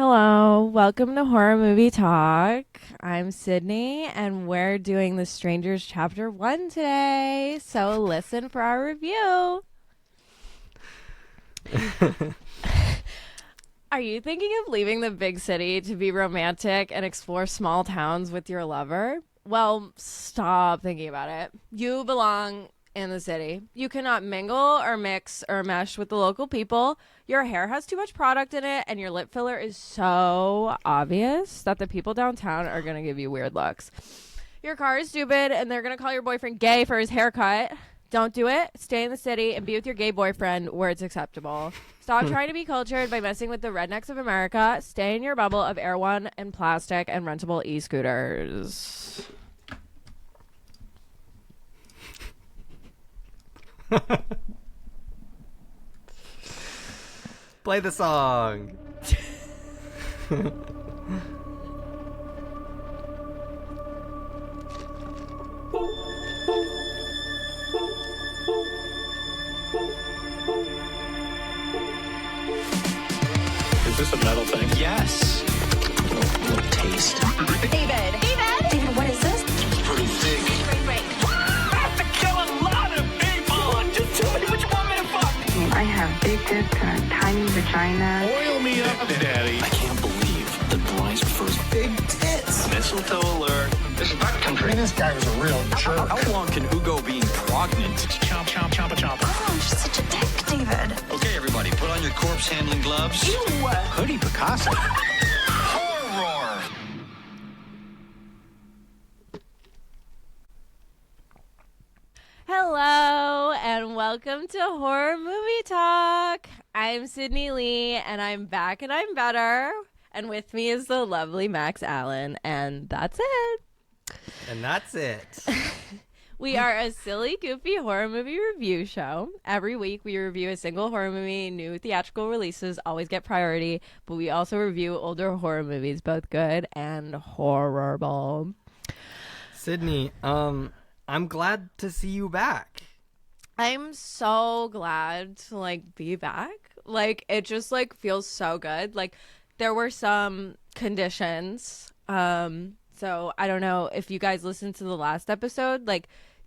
Hello, welcome to Horror Movie Talk. I'm Sydney, and we're doing The Strangers Chapter 1 today, so listen for our review. Are you thinking of leaving the big city to be romantic and explore small towns with your lover? Well, stop thinking about it. You belong in the city. You cannot mingle or mix or mesh with the local people. Your hair has too much product in it, and your lip filler is so obvious that the people downtown are going to give you weird looks. Your car is stupid, and they're going to call your boyfriend gay for his haircut. Don't do it. Stay in the city and be with your gay boyfriend where it's acceptable. Stop trying to be cultured by messing with the rednecks of America. Stay in your bubble of Air One and plastic and rentable e-scooters. Play the song. Is this a metal thing? Yes. Little taste. David, what is this? It's pretty thick. Great. I have to kill a lot of people. Just tell me what you want me to fuck. I have big tits and a tiny vagina. Oil me up, Daddy. I can't believe that Bryce prefers big tits. Mistletoe alert. This is backcountry. This guy was a real jerk. How long can Ugo be pregnant? Chomp, chomp, chomp, chomp. Oh, you're such a dick, David. Okay, everybody, put on your corpse handling gloves. Ew. Hoodie Picasso. Horror. Hello, and welcome to Horror Movie Talk. I'm Sydney Lee, and I'm back and I'm better. And with me is the lovely Max Allen, and that's it. And that's it. We are a silly, goofy horror movie review show. Every week we review a single horror movie. New theatrical releases always get priority, but we also review older horror movies, both good and horrible. Sydney, I'm glad to see you back. I'm so glad to be back. It just feels so good. There were some conditions. So I don't know if you guys listened to the last episode.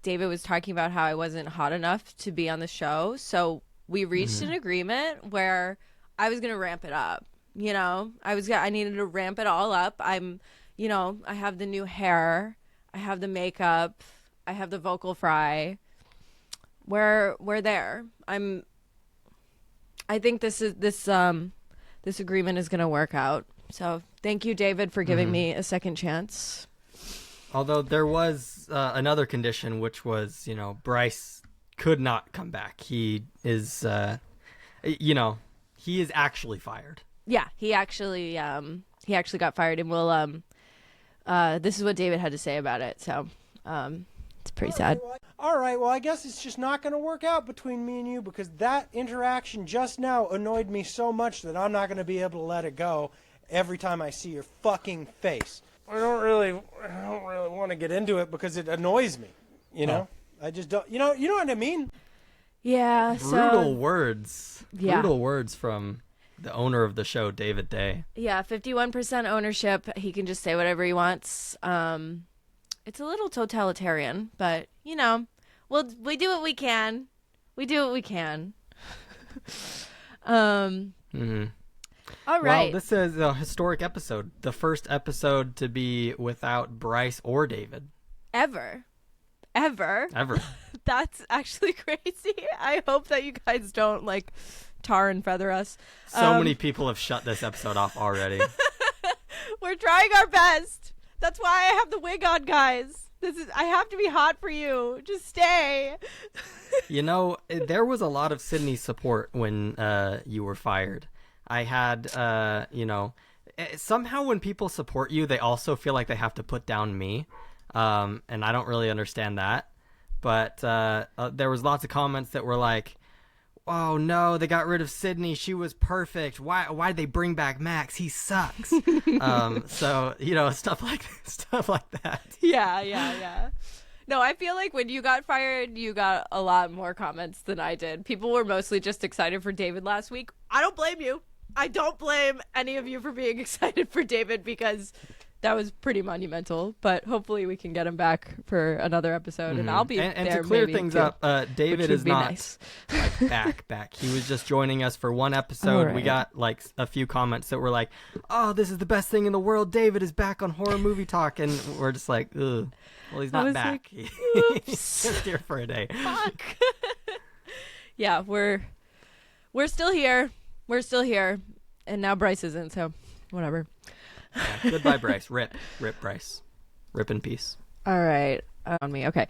David was talking about how I wasn't hot enough to be on the show. So we reached an agreement where I was going to ramp it up. I needed to ramp it all up. I have the new hair. I have the makeup. I have the vocal fry. We're there. I think this agreement is going to work out. So thank you, David, for giving me a second chance. Although there was another condition, which was, Bryce could not come back. He is, he is actually fired. Yeah, he actually got fired, and this is what David had to say about it. So it's pretty sad. All right, well, I guess it's just not going to work out between me and you because that interaction just now annoyed me so much that I'm not going to be able to let it go every time I see your fucking face. I don't really want to get into it because it annoys me, I just don't, you know what I mean? Yeah, Brutal words. Yeah. Brutal words from the owner of the show, David Day. Yeah, 51% ownership. He can just say whatever he wants. It's a little totalitarian, but, we do what we can. We do what we can. All right. Well, this is a historic episode. The first episode to be without Bryce or David. Ever. That's actually crazy. I hope that you guys don't tar and feather us. So many people have shut this episode off already. We're trying our best. That's why I have the wig on, guys. I have to be hot for you. Just stay. There was a lot of Sydney support when you were fired. I had, somehow when people support you, they also feel like they have to put down me. And I don't really understand that. But there was lots of comments that were like, oh no, they got rid of Sydney. She was perfect. Why'd they bring back Max? He sucks. So, stuff like that. Yeah. No, I feel like when you got fired, you got a lot more comments than I did. People were mostly just excited for David last week. I don't blame you. I don't blame any of you for being excited for David because that was pretty monumental. But hopefully we can get him back for another episode, and I'll be and there to clear maybe, things too, up, David which is would be not nice. like back. He was just joining us for one episode. We Alright. got like a few comments that were like, "Oh, this is the best thing in the world. David is back on Horror Movie Talk," and we're just like, "Ugh." Well, he's I not was back. like, He's just here for a day. Fuck. Yeah, we're still here. We're still here, and now Bryce isn't. So whatever. Yeah, goodbye, Bryce. Rip, Bryce. Rip in peace. All right. On me. Okay.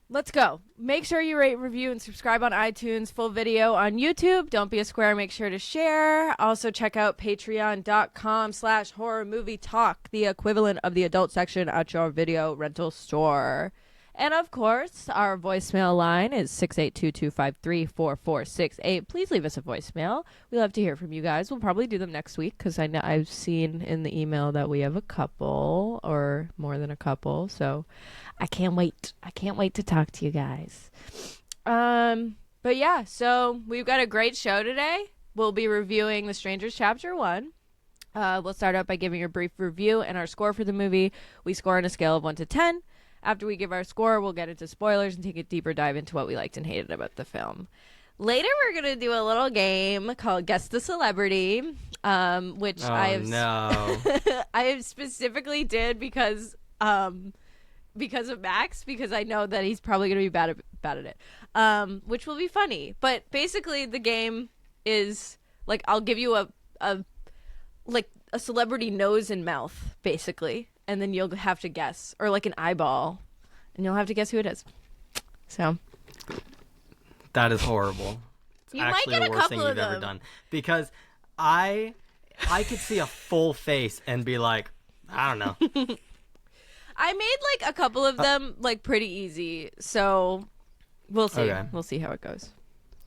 Let's go. Make sure you rate, review, and subscribe on iTunes. Full video on YouTube. Don't be a square. Make sure to share. Also, check out patreon.com/horror movie talk, the equivalent of the adult section at your video rental store. And of course, our voicemail line is 682-253-4468. Please leave us a voicemail. We love to hear from you guys. We'll probably do them next week because I know I've seen in the email that we have a couple or more than a couple. So I can't wait. I can't wait to talk to you guys. But yeah, so we've got a great show today. We'll be reviewing The Strangers Chapter 1. We'll start out by giving a brief review and our score for the movie. We score on a scale of 1 to 10. After we give our score, we'll get into spoilers and take a deeper dive into what we liked and hated about the film. Later, we're going to do a little game called Guess the Celebrity, which no. I have specifically did because of Max, because I know that he's probably going to be bad at it, which will be funny. But basically, the game is, like, I'll give you a celebrity nose and mouth, basically. And then you'll have to guess, or like an eyeball, and you'll have to guess who it is. So That is horrible. It's You might actually get the a worst thing couple you've of ever them. done. Because I could see a full face and be like, I don't know. I made like a couple of them like pretty easy. So we'll see. Okay. We'll see how it goes.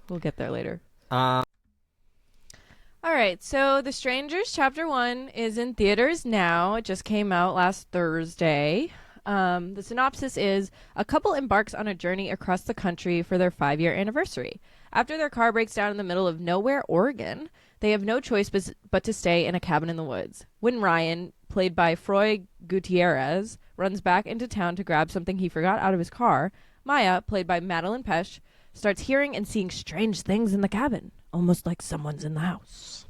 We'll get there later. Um, All right, so The Strangers Chapter 1 is in theaters now. It just came out last Thursday. The synopsis is, a couple embarks on a journey across the country for their 5-year anniversary. After their car breaks down in the middle of nowhere, Oregon, they have no choice but to stay in a cabin in the woods. When Ryan, played by Froy Gutierrez, runs back into town to grab something he forgot out of his car, Maya, played by Madeline Petsch, starts hearing and seeing strange things in the cabin, almost like someone's in the house.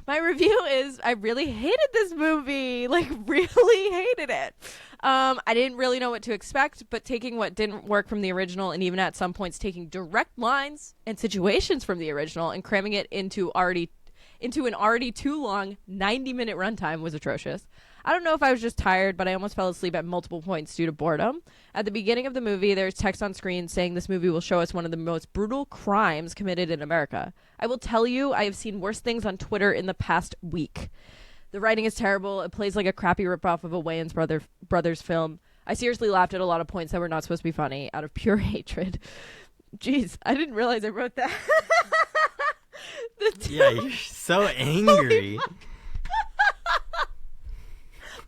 My review is, I really hated this movie. Like, really hated it. I didn't really know what to expect, but taking what didn't work from the original and even at some points taking direct lines and situations from the original and cramming it into an already too long 90-minute runtime was atrocious. I don't know if I was just tired, but I almost fell asleep at multiple points due to boredom. At the beginning of the movie, there's text on screen saying this movie will show us one of the most brutal crimes committed in America. I will tell you, I have seen worse things on Twitter in the past week. The writing is terrible. It plays like a crappy ripoff of a Wayans brothers film. I seriously laughed at a lot of points that were not supposed to be funny out of pure hatred. Jeez, I didn't realize I wrote that. yeah, you're so angry.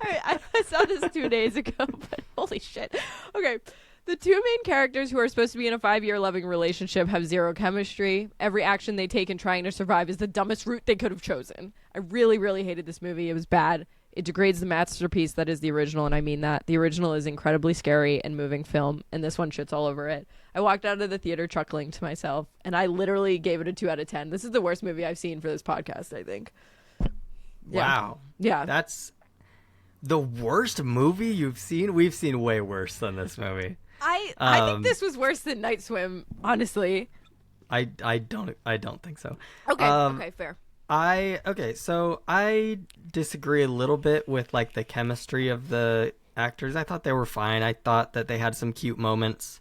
I saw this 2 days ago, but holy shit. Okay. The two main characters who are supposed to be in a 5-year loving relationship have zero chemistry. Every action they take in trying to survive is the dumbest route they could have chosen. I really, really hated this movie. It was bad. It degrades the masterpiece that is the original, and I mean that. The original is incredibly scary and moving film, and this one shits all over it. I walked out of the theater chuckling to myself, and I literally gave it a 2 out of 10. This is the worst movie I've seen for this podcast, I think. Yeah. Wow. Yeah. That's the worst movie you've seen? We've seen way worse than this movie. I think this was worse than Night Swim, honestly. I don't think so. Okay, okay, fair. So I disagree a little bit with like the chemistry of the actors. I thought they were fine. I thought that they had some cute moments.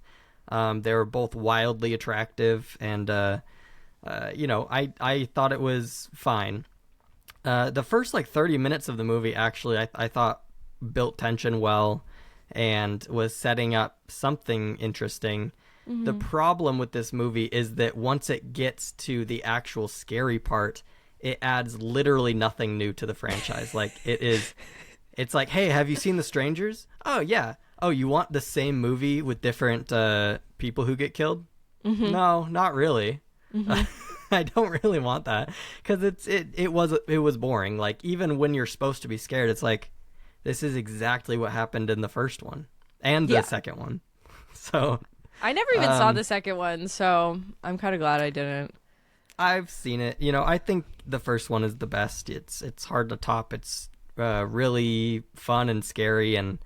They were both wildly attractive, and I thought it was fine. The first like 30 minutes of the movie actually I thought built tension well and was setting up something interesting. Mm-hmm. The problem with this movie is that once it gets to the actual scary part, it adds literally nothing new to the franchise. Like it's like, hey, have you seen The Strangers? Oh yeah. Oh, you want the same movie with different people who get killed? Mm-hmm. No, not really. Mm-hmm. I don't really want that because it was boring. Like even when you're supposed to be scared, it's like this is exactly what happened in the first one and the second one. So I never even saw the second one, so I'm kind of glad I didn't. I've seen it. You know, I think the first one is the best. It's hard to top. It's really fun and scary, and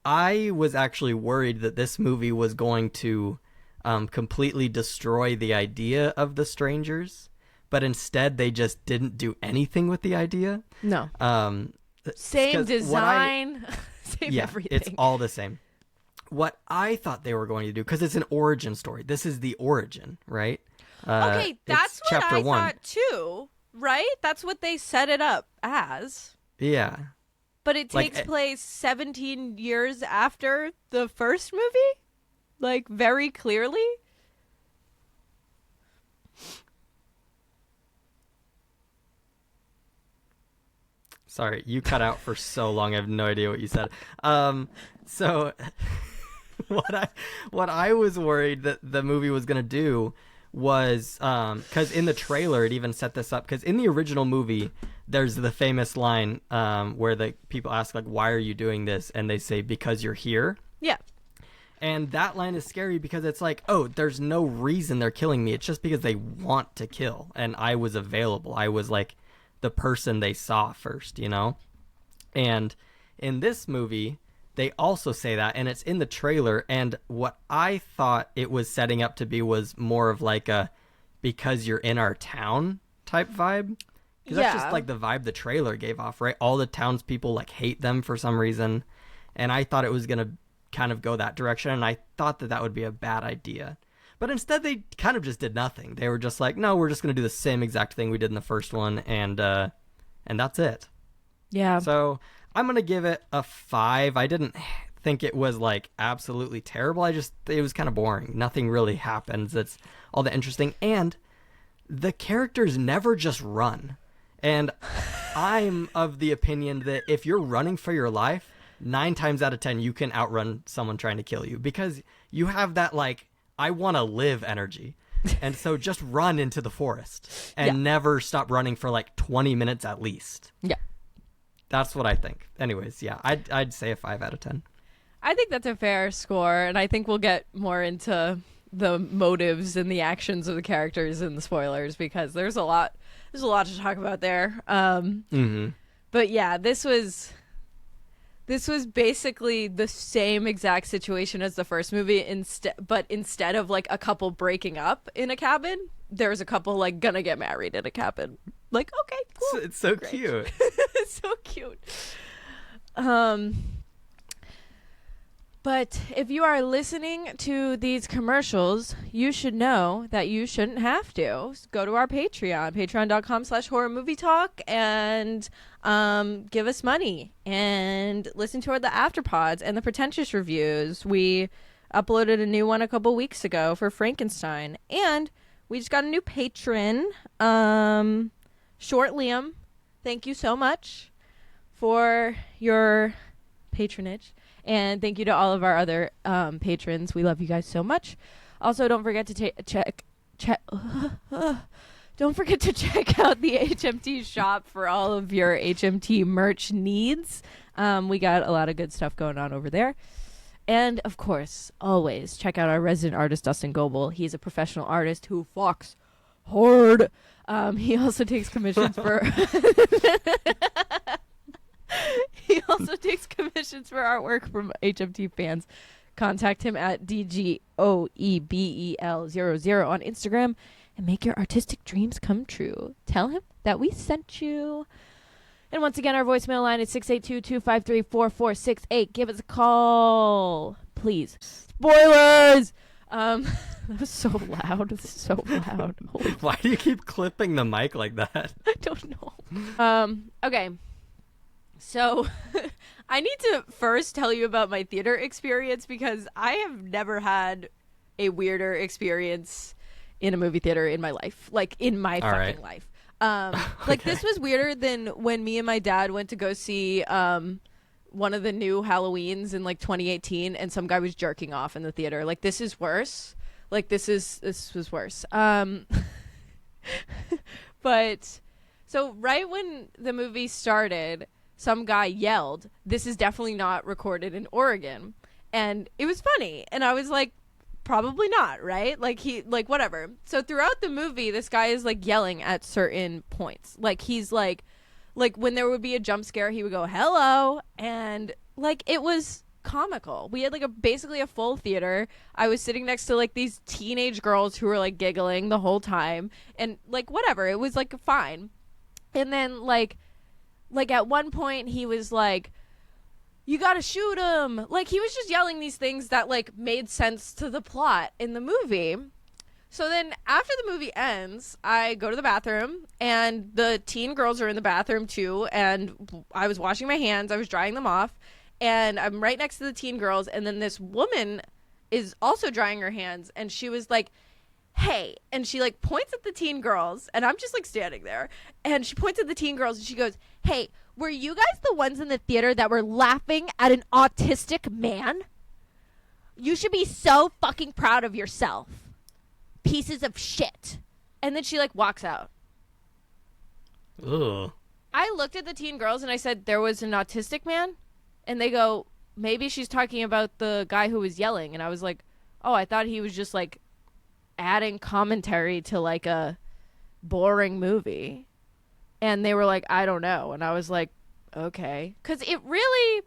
I was actually worried that this movie was going to completely destroy the idea of the strangers, but instead they just didn't do anything with the idea. No. Same design, same everything. It's all the same. What I thought they were going to do, because it's an origin story. This is the origin, right? Okay, that's what chapter I 1. thought too, right? That's what they set it up as. Yeah. But it takes place 17 years after the first movie? Like, very clearly? Sorry, you cut out for so long. I have no idea what you said. So what I was worried that the movie was going to do was because in the trailer it even set this up, because in the original movie there's the famous line where the people ask, like, why are you doing this, and they say, because you're here. Yeah. And that line is scary because it's like, oh, there's no reason they're killing me. It's just because they want to kill, and I was available. I was like the person they saw first, you know. And in this movie they also say that, and it's in the trailer, and what I thought it was setting up to be was more of like a because you're in our town type vibe. Because that's just like the vibe the trailer gave off, right? All the townspeople like hate them for some reason, and I thought it was going to kind of go that direction, and I thought that would be a bad idea. But instead they kind of just did nothing. They were just like, no, we're just going to do the same exact thing we did in the first one, and that's it. Yeah. So I'm going to give it a 5. I didn't think it was like absolutely terrible. It was kind of boring. Nothing really happens that's all that interesting. And the characters never just run. And I'm of the opinion that if you're running for your life, 9 times out of 10, you can outrun someone trying to kill you, because you have that, like, I want to live energy. And so just run into the forest and never stop running for like 20 minutes at least. Yeah. That's what I think. Anyways, yeah, I'd say a 5 out of 10. I think that's a fair score, and I think we'll get more into the motives and the actions of the characters in the spoilers, because there's a lot to talk about there. But yeah, this was basically the same exact situation as the first movie, but instead of like a couple breaking up in a cabin, there's a couple like gonna get married in a cabin. Like, okay, cool. It's so Great. cute. It's so cute. But if you are listening to these commercials, you should know that you shouldn't have to. Go to our Patreon, patreon.com/horrormovietalk, and give us money and listen to the afterpods and the pretentious reviews. We uploaded a new one a couple weeks ago for Frankenstein, and we just got a new patron, Short Liam. Thank you so much for your patronage. And thank you to all of our other patrons. We love you guys so much. Also, don't forget to don't forget to check out the HMT shop for all of your HMT merch needs. We got a lot of good stuff going on over there. And, of course, always check out our resident artist, Dustin Goebel. He's a professional artist who fucks hard. He also takes commissions for... He also takes commissions for artwork from HMT fans. Contact him at DGOEBEL00 on Instagram and make your artistic dreams come true. Tell him that we sent you. And once again, our voicemail line is 682-253-4468. Give us a call, please. Spoilers! That was so loud. This is so loud. Holy Why do you keep clipping the mic like that? I don't know. Okay. So, I need to first tell you about my theater experience, because I have never had a weirder experience in a movie theater in my life. Like, in my fucking life. Like, this was weirder than when me and my dad went to go see one of the new Halloweens in, like, 2018, and some guy was jerking off in the theater. Like, this is worse. Like, this was worse. But so right when the movie started, some guy yelled, "This is definitely not recorded in Oregon." And it was funny. And I was like, probably not, right? Like whatever. So throughout the movie, this guy is like yelling at certain points. Like he's like when there would be a jump scare, he would go, "Hello." And like it was comical. We had like basically a full theater. I was sitting next to like these teenage girls who were like giggling the whole time, and like whatever, it was like fine. And then like at one point he was like, "You gotta shoot him." Like he was just yelling these things that like made sense to the plot in the movie. So then after the movie ends, I go to the bathroom, and the teen girls are in the bathroom too, and I was washing my hands, I was drying them off, and I'm right next to the teen girls, and then this woman is also drying her hands, and she was like, "Hey," and she like points at the teen girls, and I'm just like standing there, and she points at the teen girls and she goes, "Hey, were you guys the ones in the theater that were laughing at an autistic man? You should be so fucking proud of yourself. Pieces of shit." And then she like walks out. Ugh. I looked at the teen girls and I said, "There was an autistic man?" And they go, "Maybe she's talking about the guy who was yelling." And I was like, "Oh, I thought he was just like adding commentary to like a boring movie." And they were like, "I don't know." And I was like, okay. Because it really,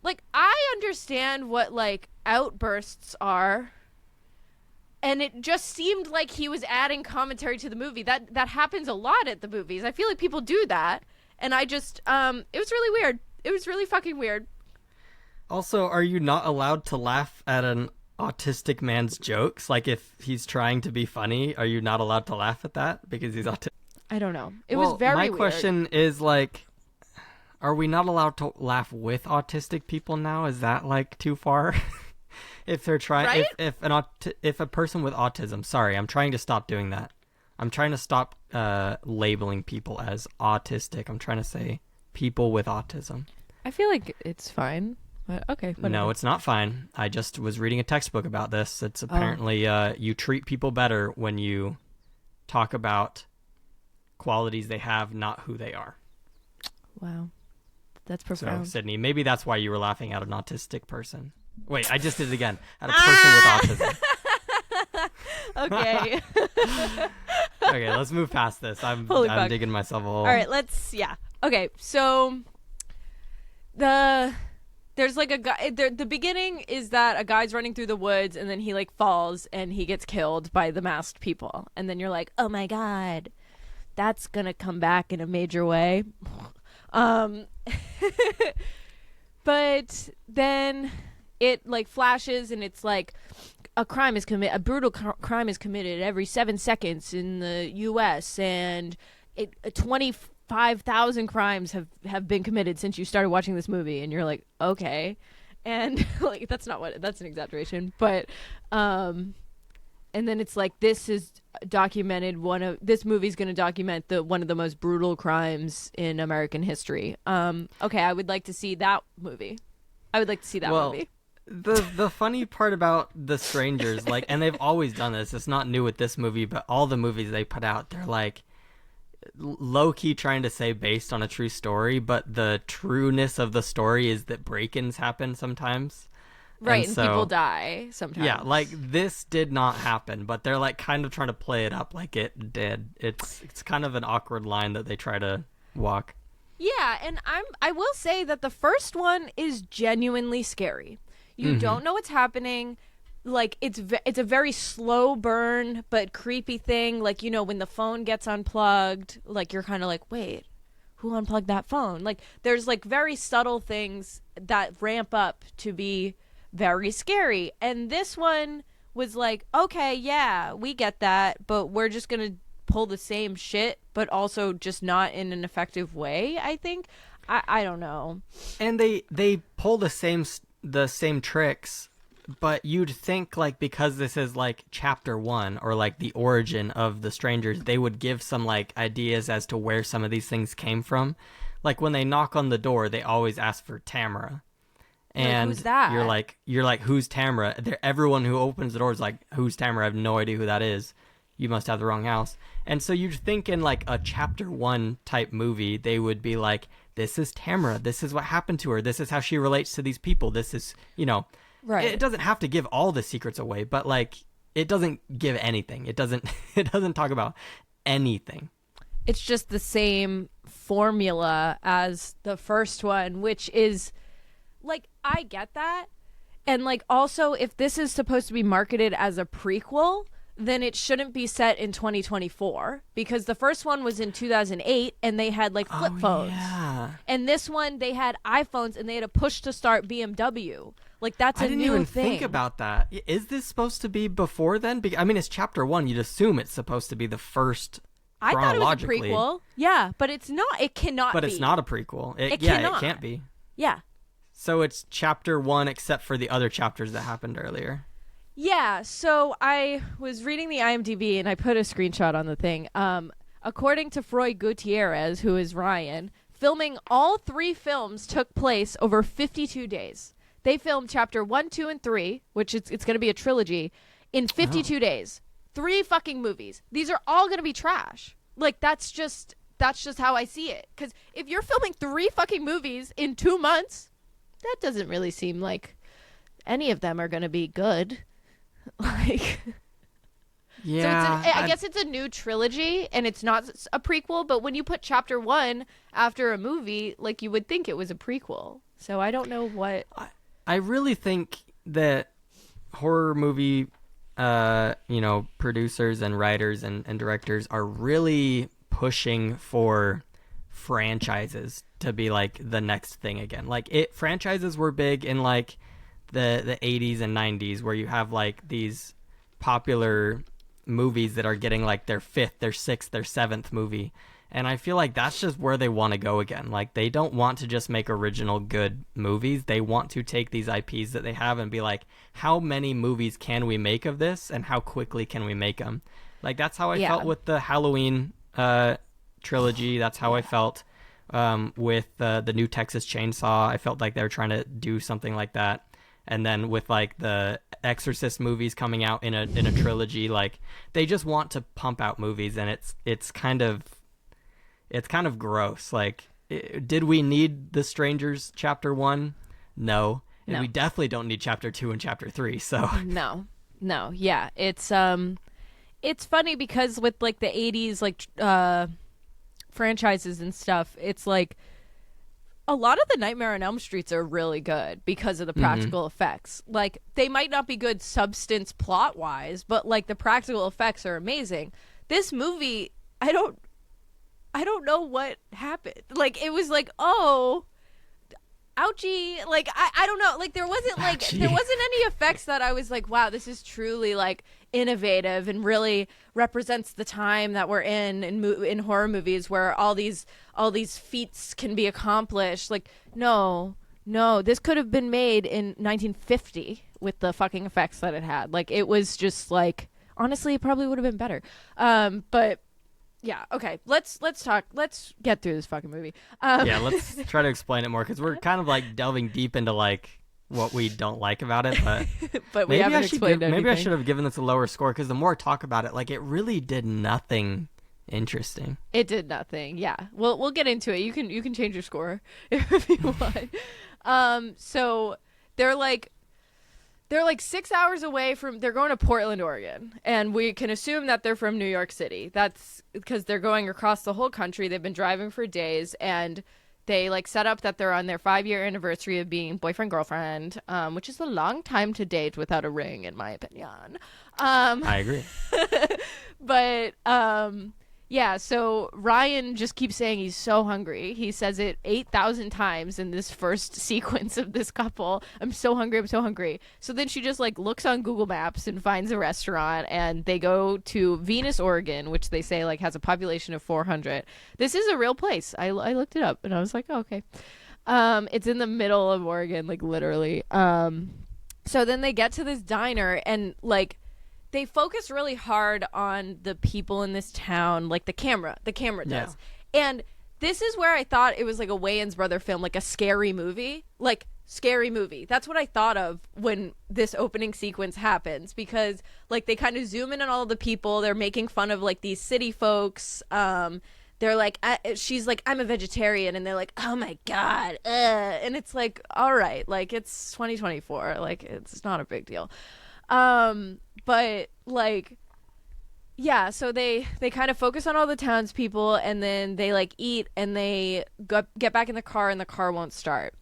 like, I understand what like outbursts are. And it just seemed like he was adding commentary to the movie. That happens a lot at the movies. I feel like people do that. And I just, it was really weird. It was really fucking weird. Also, are you not allowed to laugh at an autistic man's jokes? Like, if he's trying to be funny, are you not allowed to laugh at that because he's autistic? I don't know. It was very my weird. question is, like, are we not allowed to laugh with autistic people now? Is that, like, too far? If they're trying, Right? if a person with autism, sorry, I'm trying to stop doing that. I'm trying to stop labeling people as autistic. I'm trying to say people with autism. I feel like it's fine. But okay, whatever. No, it's not fine. I just was reading a textbook about this. It's apparently you treat people better when you talk about qualities they have, not who they are. Wow. That's So, profound. Sydney, maybe that's why you were laughing at an autistic person. Wait, I just did it again. At a person with autism. Okay. Okay, let's move past this. I'm Holy fuck. digging myself a hole. All right, okay, so there's like a guy, the beginning is that a guy's running through the woods and then he like falls and he gets killed by the masked people. And then you're like, "Oh my God, that's gonna come back in a major way." But then it like flashes and it's like a brutal crime is committed every 7 seconds in the U.S. and 25,000 crimes have been committed since you started watching this movie, and you're like, okay, and like that's an exaggeration, but and then it's like this is documented this movie's going to document one of the most brutal crimes in American history. Okay, I would like to see that movie. Movie. The funny part about The Strangers, like, and they've always done this, it's not new with this movie, but all the movies they put out, they're like low-key trying to say based on a true story, but the trueness of the story is that break-ins happen sometimes. Right, and so, people die sometimes. Yeah, like this did not happen, but they're like kind of trying to play it up like it did. It's kind of an awkward line that they try to walk. Yeah, and I will say that the first one is genuinely scary. You don't know what's happening. Like it's a very slow burn but creepy thing. Like, you know, when the phone gets unplugged, like you're kind of like, wait, who unplugged that phone? Like there's like very subtle things that ramp up to be very scary. And this one was like, okay, yeah, we get that, but we're just going to pull the same shit, but also just not in an effective way, I think. I don't know. And they pull the same tricks, but you'd think like because this is like chapter 1 or like the origin of The Strangers, they would give some like ideas as to where some of these things came from. Like when they knock on the door, they always ask for Tamara. And who's that? You're like, who's Tamara? Everyone who opens the door is like, who's Tamara? I have no idea who that is. You must have the wrong house. And so you'd think in like a chapter 1 type movie, they would be like, this is Tamara. This is what happened to her. This is how she relates to these people. This is, Right. It doesn't have to give all the secrets away, but like it doesn't give anything. It doesn't talk about anything. It's just the same formula as the first one, which is like, I get that. And like, also, if this is supposed to be marketed as a prequel, then it shouldn't be set in 2024, because the first one was in 2008 and they had like flip phones. Yeah. And this one, they had iPhones and they had a push to start BMW. Like, that's a new thing. I didn't even think about that. Is this supposed to be before then? I mean, it's chapter 1. You'd assume it's supposed to be the first. I thought it was a prequel. Yeah, but it's not. It cannot be. But it's not a prequel. It cannot. It can't be. Yeah. So it's chapter 1 except for the other chapters that happened earlier. Yeah, so I was reading the IMDb and I put a screenshot on the thing. According to Froy Gutierrez, who is Ryan, filming all 3 films took place over 52 days. They filmed chapter 1, 2, and 3, which it's going to be a trilogy, in 52 days. 3 fucking movies. These are all going to be trash. Like, that's just how I see it. Because if you're filming 3 fucking movies in 2 months, that doesn't really seem like any of them are going to be good. Like, yeah. So I guess it's a new trilogy and it's not a prequel, but when you put chapter 1 after a movie, like, you would think it was a prequel. So I don't know what. I really think that horror movie, producers and writers and directors are really pushing for franchises to be like the next thing again. Like, franchises were big in like the 80s and 90s, where you have like these popular movies that are getting like their 5th, their 6th, their 7th movie. And I feel like that's just where they want to go again. Like, they don't want to just make original good movies. They want to take these IPs that they have and be like, how many movies can we make of this and how quickly can we make them? Like, that's how I felt with the Halloween trilogy. That's how I felt with the new Texas Chainsaw. I felt like they were trying to do something like that. And then with like the Exorcist movies coming out in a trilogy, like, they just want to pump out movies, and it's kind of gross. Like, did we need The Strangers chapter 1? No. And we definitely don't need chapter 2 and chapter 3. So no, yeah, it's funny because with like the 80s like franchises and stuff, it's like a lot of the Nightmare on Elm Streets are really good because of the practical effects. Like, they might not be good substance plot wise, but like the practical effects are amazing. This movie, I don't know what happened. Like, it was like, oh, ouchie. Like, I don't know. Like, there wasn't any effects that I was like, wow, this is truly like innovative and really represents the time that we're in horror movies, where all these feats can be accomplished. Like, no, this could have been made in 1950 with the fucking effects that it had. Like, it was just like, honestly, it probably would have been better. But yeah, okay, let's talk. Let's get through this fucking movie. Yeah, let's try to explain it more, because we're kind of like delving deep into like what we don't like about it, but but we haven't explained anything. Maybe I should have given this a lower score, because the more I talk about it, like, it really did nothing interesting. It did nothing. Yeah, we'll get into it. You can change your score if you want. So they're like 6 hours away from. They're going to Portland, Oregon, and we can assume that they're from New York City. That's because they're going across the whole country. They've been driving for days, and they like set up that they're on their 5-year anniversary of being boyfriend girlfriend, which is a long time to date without a ring, in my opinion. I agree. But yeah, so Ryan just keeps saying he's so hungry. He says it 8,000 times in this first sequence of this couple. I'm so hungry. I'm so hungry. So then she just like looks on Google Maps and finds a restaurant, and they go to Venus, Oregon, which they say like has a population of 400. This is a real place. I looked it up and I was like, oh, okay. It's in the middle of Oregon, like literally. So then they get to this diner, and like, they focus really hard on the people in this town, like the camera does. Yeah. And this is where I thought it was like a Wayans brother film, like a scary movie. Like, scary movie. That's what I thought of when this opening sequence happens, because like they kind of zoom in on all the people. They're making fun of like these city folks. They're like, she's like, I'm a vegetarian, and they're like, oh my god, and it's like, all right, like it's 2024, like it's not a big deal. But like, yeah, so they kind of focus on all the townspeople, and then they like eat, and they get back in the car, and the car won't start.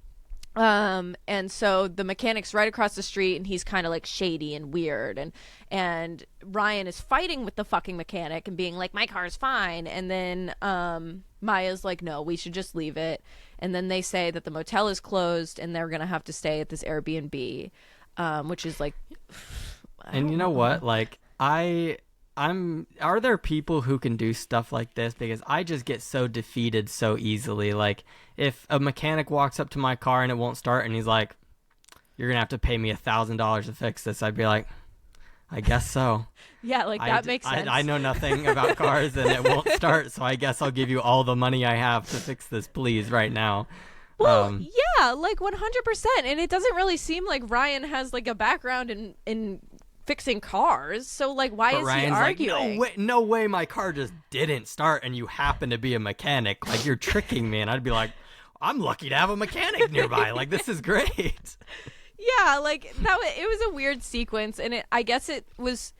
And so the mechanic's right across the street, and he's kind of like shady and weird, and Ryan is fighting with the fucking mechanic and being like, my car's fine. And then Maya's like, no, we should just leave it. And then they say that the motel is closed and they're gonna have to stay at this Airbnb, which is like, and you know what, like are there people who can do stuff like this? Because I just get so defeated so easily. Like, if a mechanic walks up to my car and it won't start, and he's like, you're gonna have to pay me $1,000 to fix this, I'd be like, I guess so. yeah, like that makes sense. I know nothing about cars, and it won't start, so I guess I'll give you all the money I have to fix this, please, right now. Well, yeah, like 100%. And it doesn't really seem like Ryan has like a background in fixing cars, so like why is Ryan's he arguing? like, no way my car just didn't start and you happen to be a mechanic, like you're tricking me. And I'd be like, I'm lucky to have a mechanic nearby, like this is great. Yeah, like it was a weird sequence, and I guess it was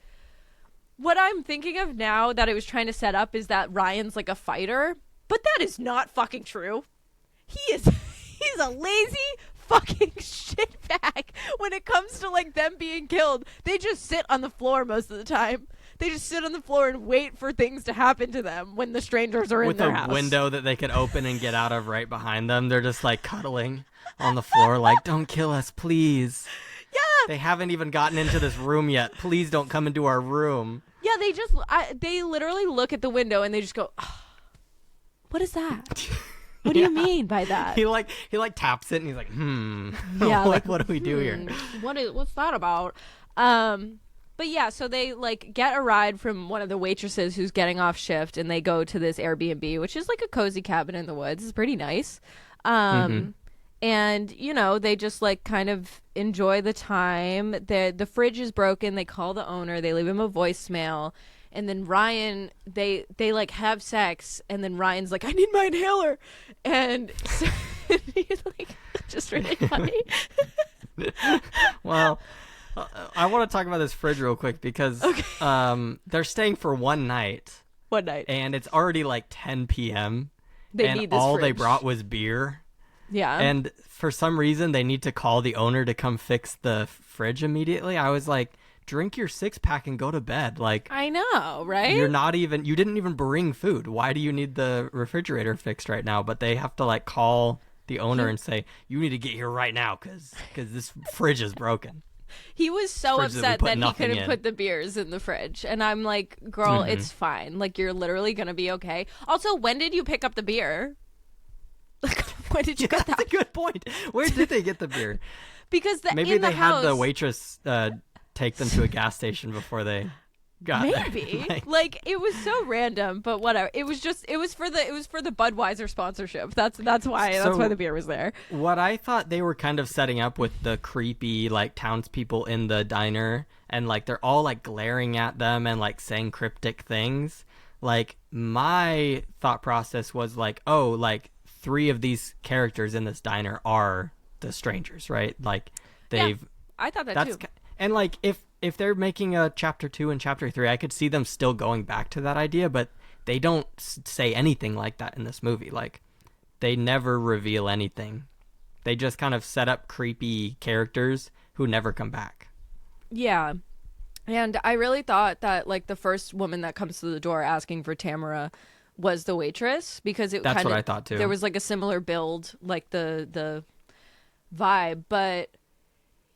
what I'm thinking of now that it was trying to set up is that Ryan's like a fighter, but that is not fucking true. He's a lazy fucking shitbag when it comes to like them being killed. They just sit on the floor most of the time. They just sit on the floor and wait for things to happen to them when the strangers are in their house. With a window that they can open and get out of right behind them, they're just like cuddling on the floor like, don't kill us, please. Yeah. They haven't even gotten into this room yet. Please don't come into our room. Yeah, they literally look at the window and they just go, oh, what is that? What do you mean by that? He taps it and he's like, Yeah, what do we do here? What's that about? But yeah, so they like get a ride from one of the waitresses who's getting off shift, and they go to this Airbnb, which is like a cozy cabin in the woods. It's pretty nice. And you know, they just like kind of enjoy the time. The fridge is broken. They call the owner. They leave him a voicemail. And then Ryan, they like have sex, and then Ryan's like, I need my inhaler. And so he's like, just really funny. Well, I want to talk about this fridge real quick because they're staying for one night. One night. And it's already like 10 p.m. They and need this all fridge. they brought was beer. Yeah. And for some reason, they need to call the owner to come fix the fridge immediately. I was like, drink your 6-pack and go to bed. Like, I know, right? you didn't even bring food. Why do you need the refrigerator fixed right now? But they have to like call the owner and say, you need to get here right now because this fridge is broken. He was so upset that he couldn't in. put the beers in the fridge. And I'm like, girl, it's fine. Like, you're literally going to be okay. Also, when did you pick up the beer? Like, when did you get that? That's a good point. Where did they get the beer? Because maybe they had the waitress take them to a gas station before they got maybe there. like it was so random, but whatever. It was for the Budweiser sponsorship. That's why the beer was there. What I thought they were kind of setting up with the creepy like townspeople in the diner, and like they're all like glaring at them and like saying cryptic things. Like, my thought process was like, oh, like 3 of these characters in this diner are the strangers, right? Like I thought that too. And like if they're making a chapter 2 and chapter 3, I could see them still going back to that idea, but they don't say anything like that in this movie. Like, they never reveal anything. They just kind of set up creepy characters who never come back. Yeah. And I really thought that like the first woman that comes to the door asking for Tamara was the waitress, because that's what I thought too. There was like a similar build, like the vibe, but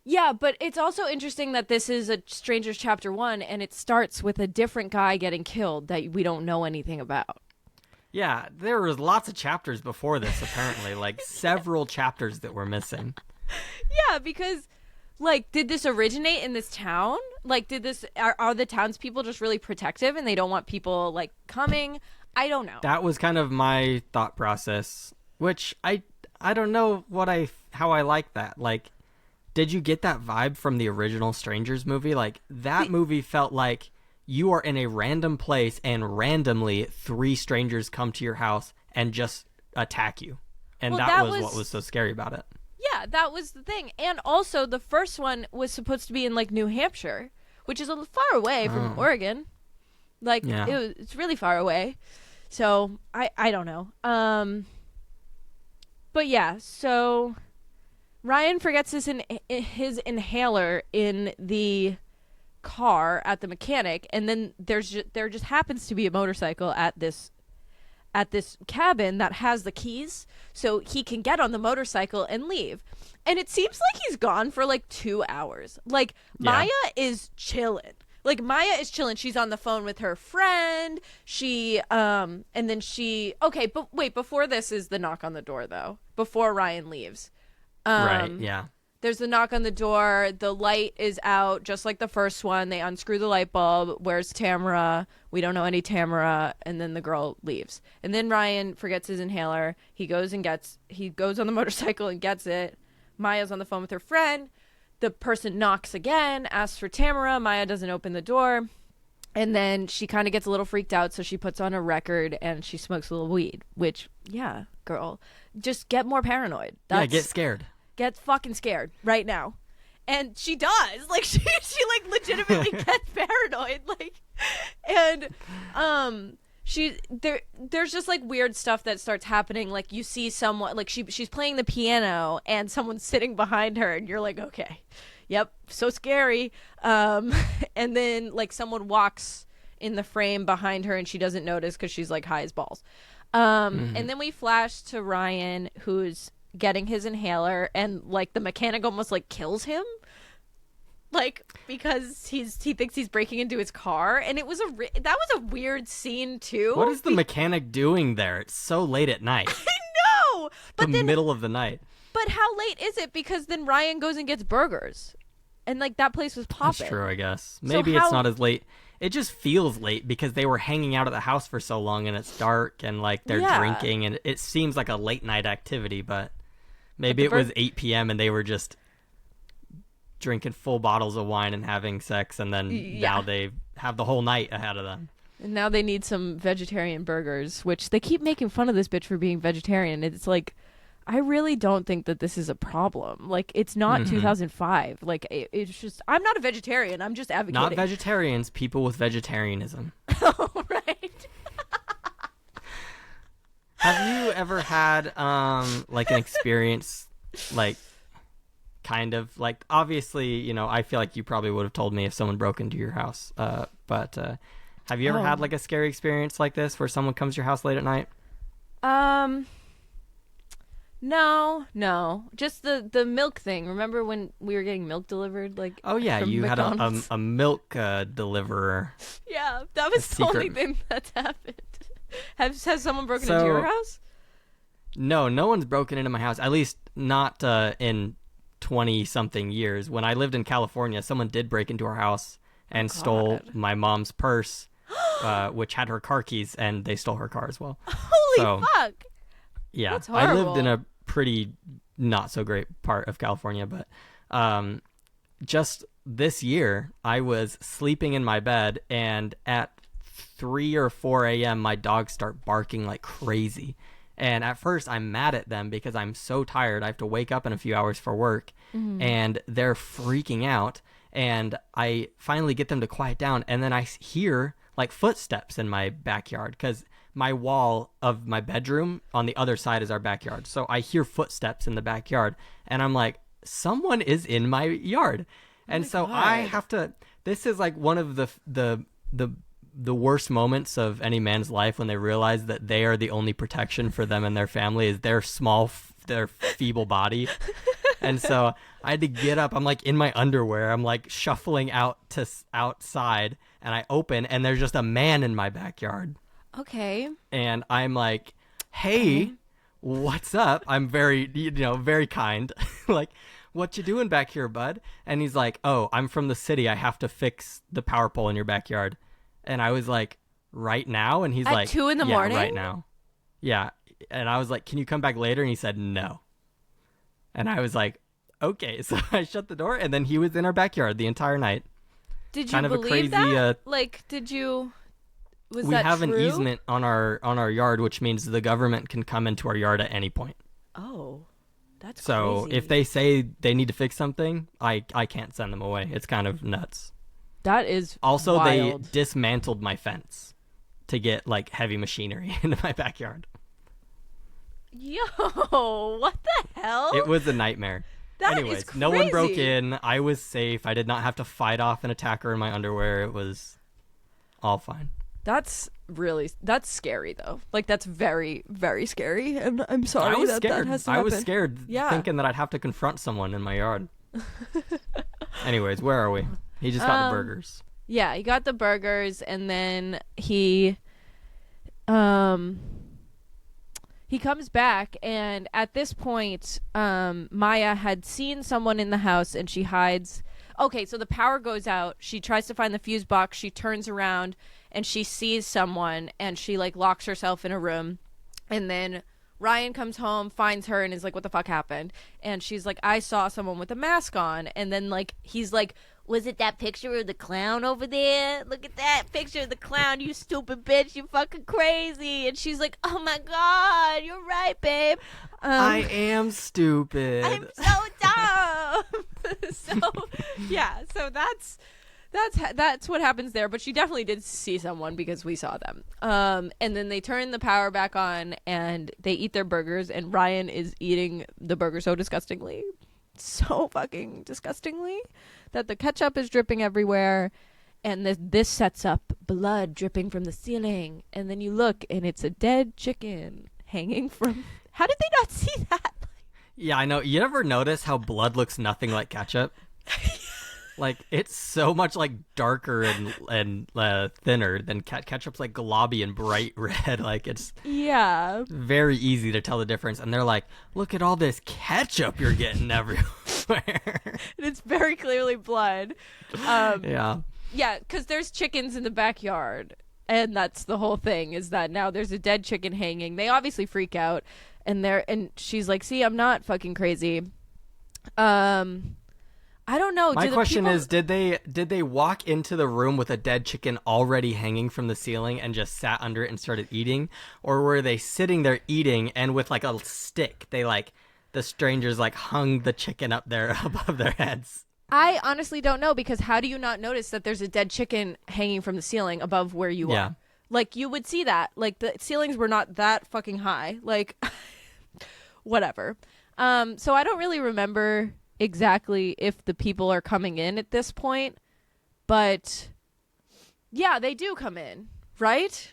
yeah, but it's also interesting that this is a Strangers Chapter 1, and it starts with a different guy getting killed that we don't know anything about. Yeah, there was lots of chapters before this, apparently, like several chapters that were missing. Yeah, because, like, did this originate in this town? Like, are the townspeople just really protective and they don't want people, like, coming? I don't know. That was kind of my thought process, which I don't know how I like that. Like, did you get that vibe from the original Strangers movie? Like, that movie felt like you are in a random place and randomly 3 strangers come to your house and just attack you. And Well, that was what was so scary about it. Yeah, that was the thing. And also, the first one was supposed to be in, like, New Hampshire, which is a little far away from Oregon. Like, Yeah. it's really far away. So, I don't know. But yeah, so Ryan forgets his inhaler in the car at the mechanic, and then there just happens to be a motorcycle at this cabin that has the keys, so he can get on the motorcycle and leave. And it seems like he's gone for like 2 hours. Like, Maya is chilling. She's on the phone with her friend. Okay, but wait, before this is the knock on the door, though. Before Ryan leaves. Right, yeah. There's the knock on the door. The light is out, just like the first one. They unscrew the light bulb. Where's Tamara? We don't know any Tamara. And then the girl leaves. And then Ryan forgets his inhaler. He goes on the motorcycle and gets it. Maya's on the phone with her friend. The person knocks again, asks for Tamara. Maya doesn't open the door. And then she kind of gets a little freaked out, so she puts on a record and she smokes a little weed. Which, yeah, girl, just get more paranoid. Get scared. Get fucking scared right now. And she does. Like, she like legitimately gets paranoid. Like, and there's just like weird stuff that starts happening. Like, you see someone, like, she's playing the piano and someone's sitting behind her and you're like, okay, yep, so scary. And then like someone walks in the frame behind her and she doesn't notice because she's like high as balls. And then we flash to Ryan, who's getting his inhaler, and like the mechanic almost like kills him, like, because he thinks he's breaking into his car. And it was that was a weird scene too. What is the mechanic doing there? It's so late at night. I know, but the middle of the night. But how late is it? Because then Ryan goes and gets burgers, and like that place was popping. That's true, I guess. Maybe it's not as late. It just feels late because they were hanging out at the house for so long and it's dark and like they're drinking, and it seems like a late night activity, but maybe it was 8 p.m. and they were just drinking full bottles of wine and having sex, and then now they have the whole night ahead of them. And now they need some vegetarian burgers, which they keep making fun of this bitch for being vegetarian. It's like, I really don't think that this is a problem. Like, it's not 2005. Like, it's just, I'm not a vegetarian. I'm just advocating. Not vegetarians, people with vegetarianism. Oh, right. Have you ever had, like, an experience, like, kind of, like, obviously, you know, I feel like you probably would have told me if someone broke into your house, but have you ever had, like, a scary experience like this where someone comes to your house late at night? No. Just the milk thing. Remember when we were getting milk delivered? Like, oh, yeah, you McDonald's? had a milk deliverer. Yeah, that was the only thing that's happened. Has someone broken into your house? No one's broken into my house, at least not in 20-something years. When I lived in California, someone did break into our house and stole my mom's purse, which had her car keys, and they stole her car as well. Holy fuck! Yeah, that's I horrible. lived in a pretty not so great part of California, but just this year, I was sleeping in my bed, and at 3 or 4 a.m., my dogs start barking like crazy. And at first, I'm mad at them because I'm so tired. I have to wake up in a few hours for work, and they're freaking out. And I finally get them to quiet down, and then I hear like footsteps in my backyard because my wall of my bedroom on the other side is our backyard. So I hear footsteps in the backyard, and I'm like, someone is in my yard. And so I have to. This is like one of the worst moments of any man's life, when they realize that they are the only protection for them and their family is their their feeble body. And so I had to get up. I'm like in my underwear. I'm like shuffling out to outside, and I open, and there's just a man in my backyard. Okay. And I'm like, hey, what's up? I'm very, very kind. Like, what you doing back here, bud? And he's like, oh, I'm from the city. I have to fix the power pole in your backyard. And I was like, right now? And he's At like, 2 a.m? Yeah, right now. Yeah. And I was like, can you come back later? And he said, no. And I was like, okay. So I shut the door, and then he was in our backyard the entire night. Did you Kind of a believe crazy, that? Like, did you? Was we that have true? an easement on our yard, which means the government can come into our yard at any point. Oh, that's So crazy. if they say they need to fix something, I can't send them away. It's kind of nuts. That is Also, wild. they dismantled my fence to get like heavy machinery into my backyard. Yo, what the hell? It was a nightmare. That is Anyways, no one broke crazy. in. I was safe. I did not have to fight off an attacker in my underwear. It was all fine. That's scary though. Like that's very, very scary. I'm sorry I was that scared. has to I was happen. scared Yeah. thinking that I'd have to confront someone in my yard. Anyways, where are we? He just got the burgers. Yeah, he got the burgers and then he comes back, and at this point Maya had seen someone in the house and she hides. Okay, so the power goes out. She tries to find the fuse box. She turns around and she sees someone and she like locks herself in a room. And then Ryan comes home, finds her, and is like, what the fuck happened? And she's like, I saw someone with a mask on. And then like he's like, was it that picture of the clown over there? Look at that picture of the clown, you stupid bitch, you fucking crazy. And she's like, oh my God, you're right, babe. I am stupid. I'm so dumb. So yeah, so that's what happens there. But she definitely did see someone because we saw them. And then they turn the power back on and they eat their burgers. And Ryan is eating the burger so disgustingly, so fucking disgustingly, that the ketchup is dripping everywhere. And this sets up blood dripping from the ceiling. And then you look and it's a dead chicken hanging from. How did they not see that? Yeah, I know. You ever notice how blood looks nothing like ketchup? Like, it's so much like darker and thinner than ketchup's like globby and bright red. Like, it's Yeah. very easy to tell the difference. And they're like, look at all this ketchup you're getting everywhere. And it's very clearly blood. Yeah. Yeah, because there's chickens in the backyard. And that's the whole thing, is that now there's a dead chicken hanging. They obviously freak out. And she's like, see, I'm not fucking crazy. I don't know. My question is, did they walk into the room with a dead chicken already hanging from the ceiling and just sat under it and started eating? Or were they sitting there eating and with like a stick, the strangers like hung the chicken up there above their heads? I honestly don't know, because how do you not notice that there's a dead chicken hanging from the ceiling above where you Yeah. are? Like, you would see that. Like, the ceilings were not that fucking high. Like, whatever. So I don't really remember exactly if the people are coming in at this point, but yeah, they do come in, right?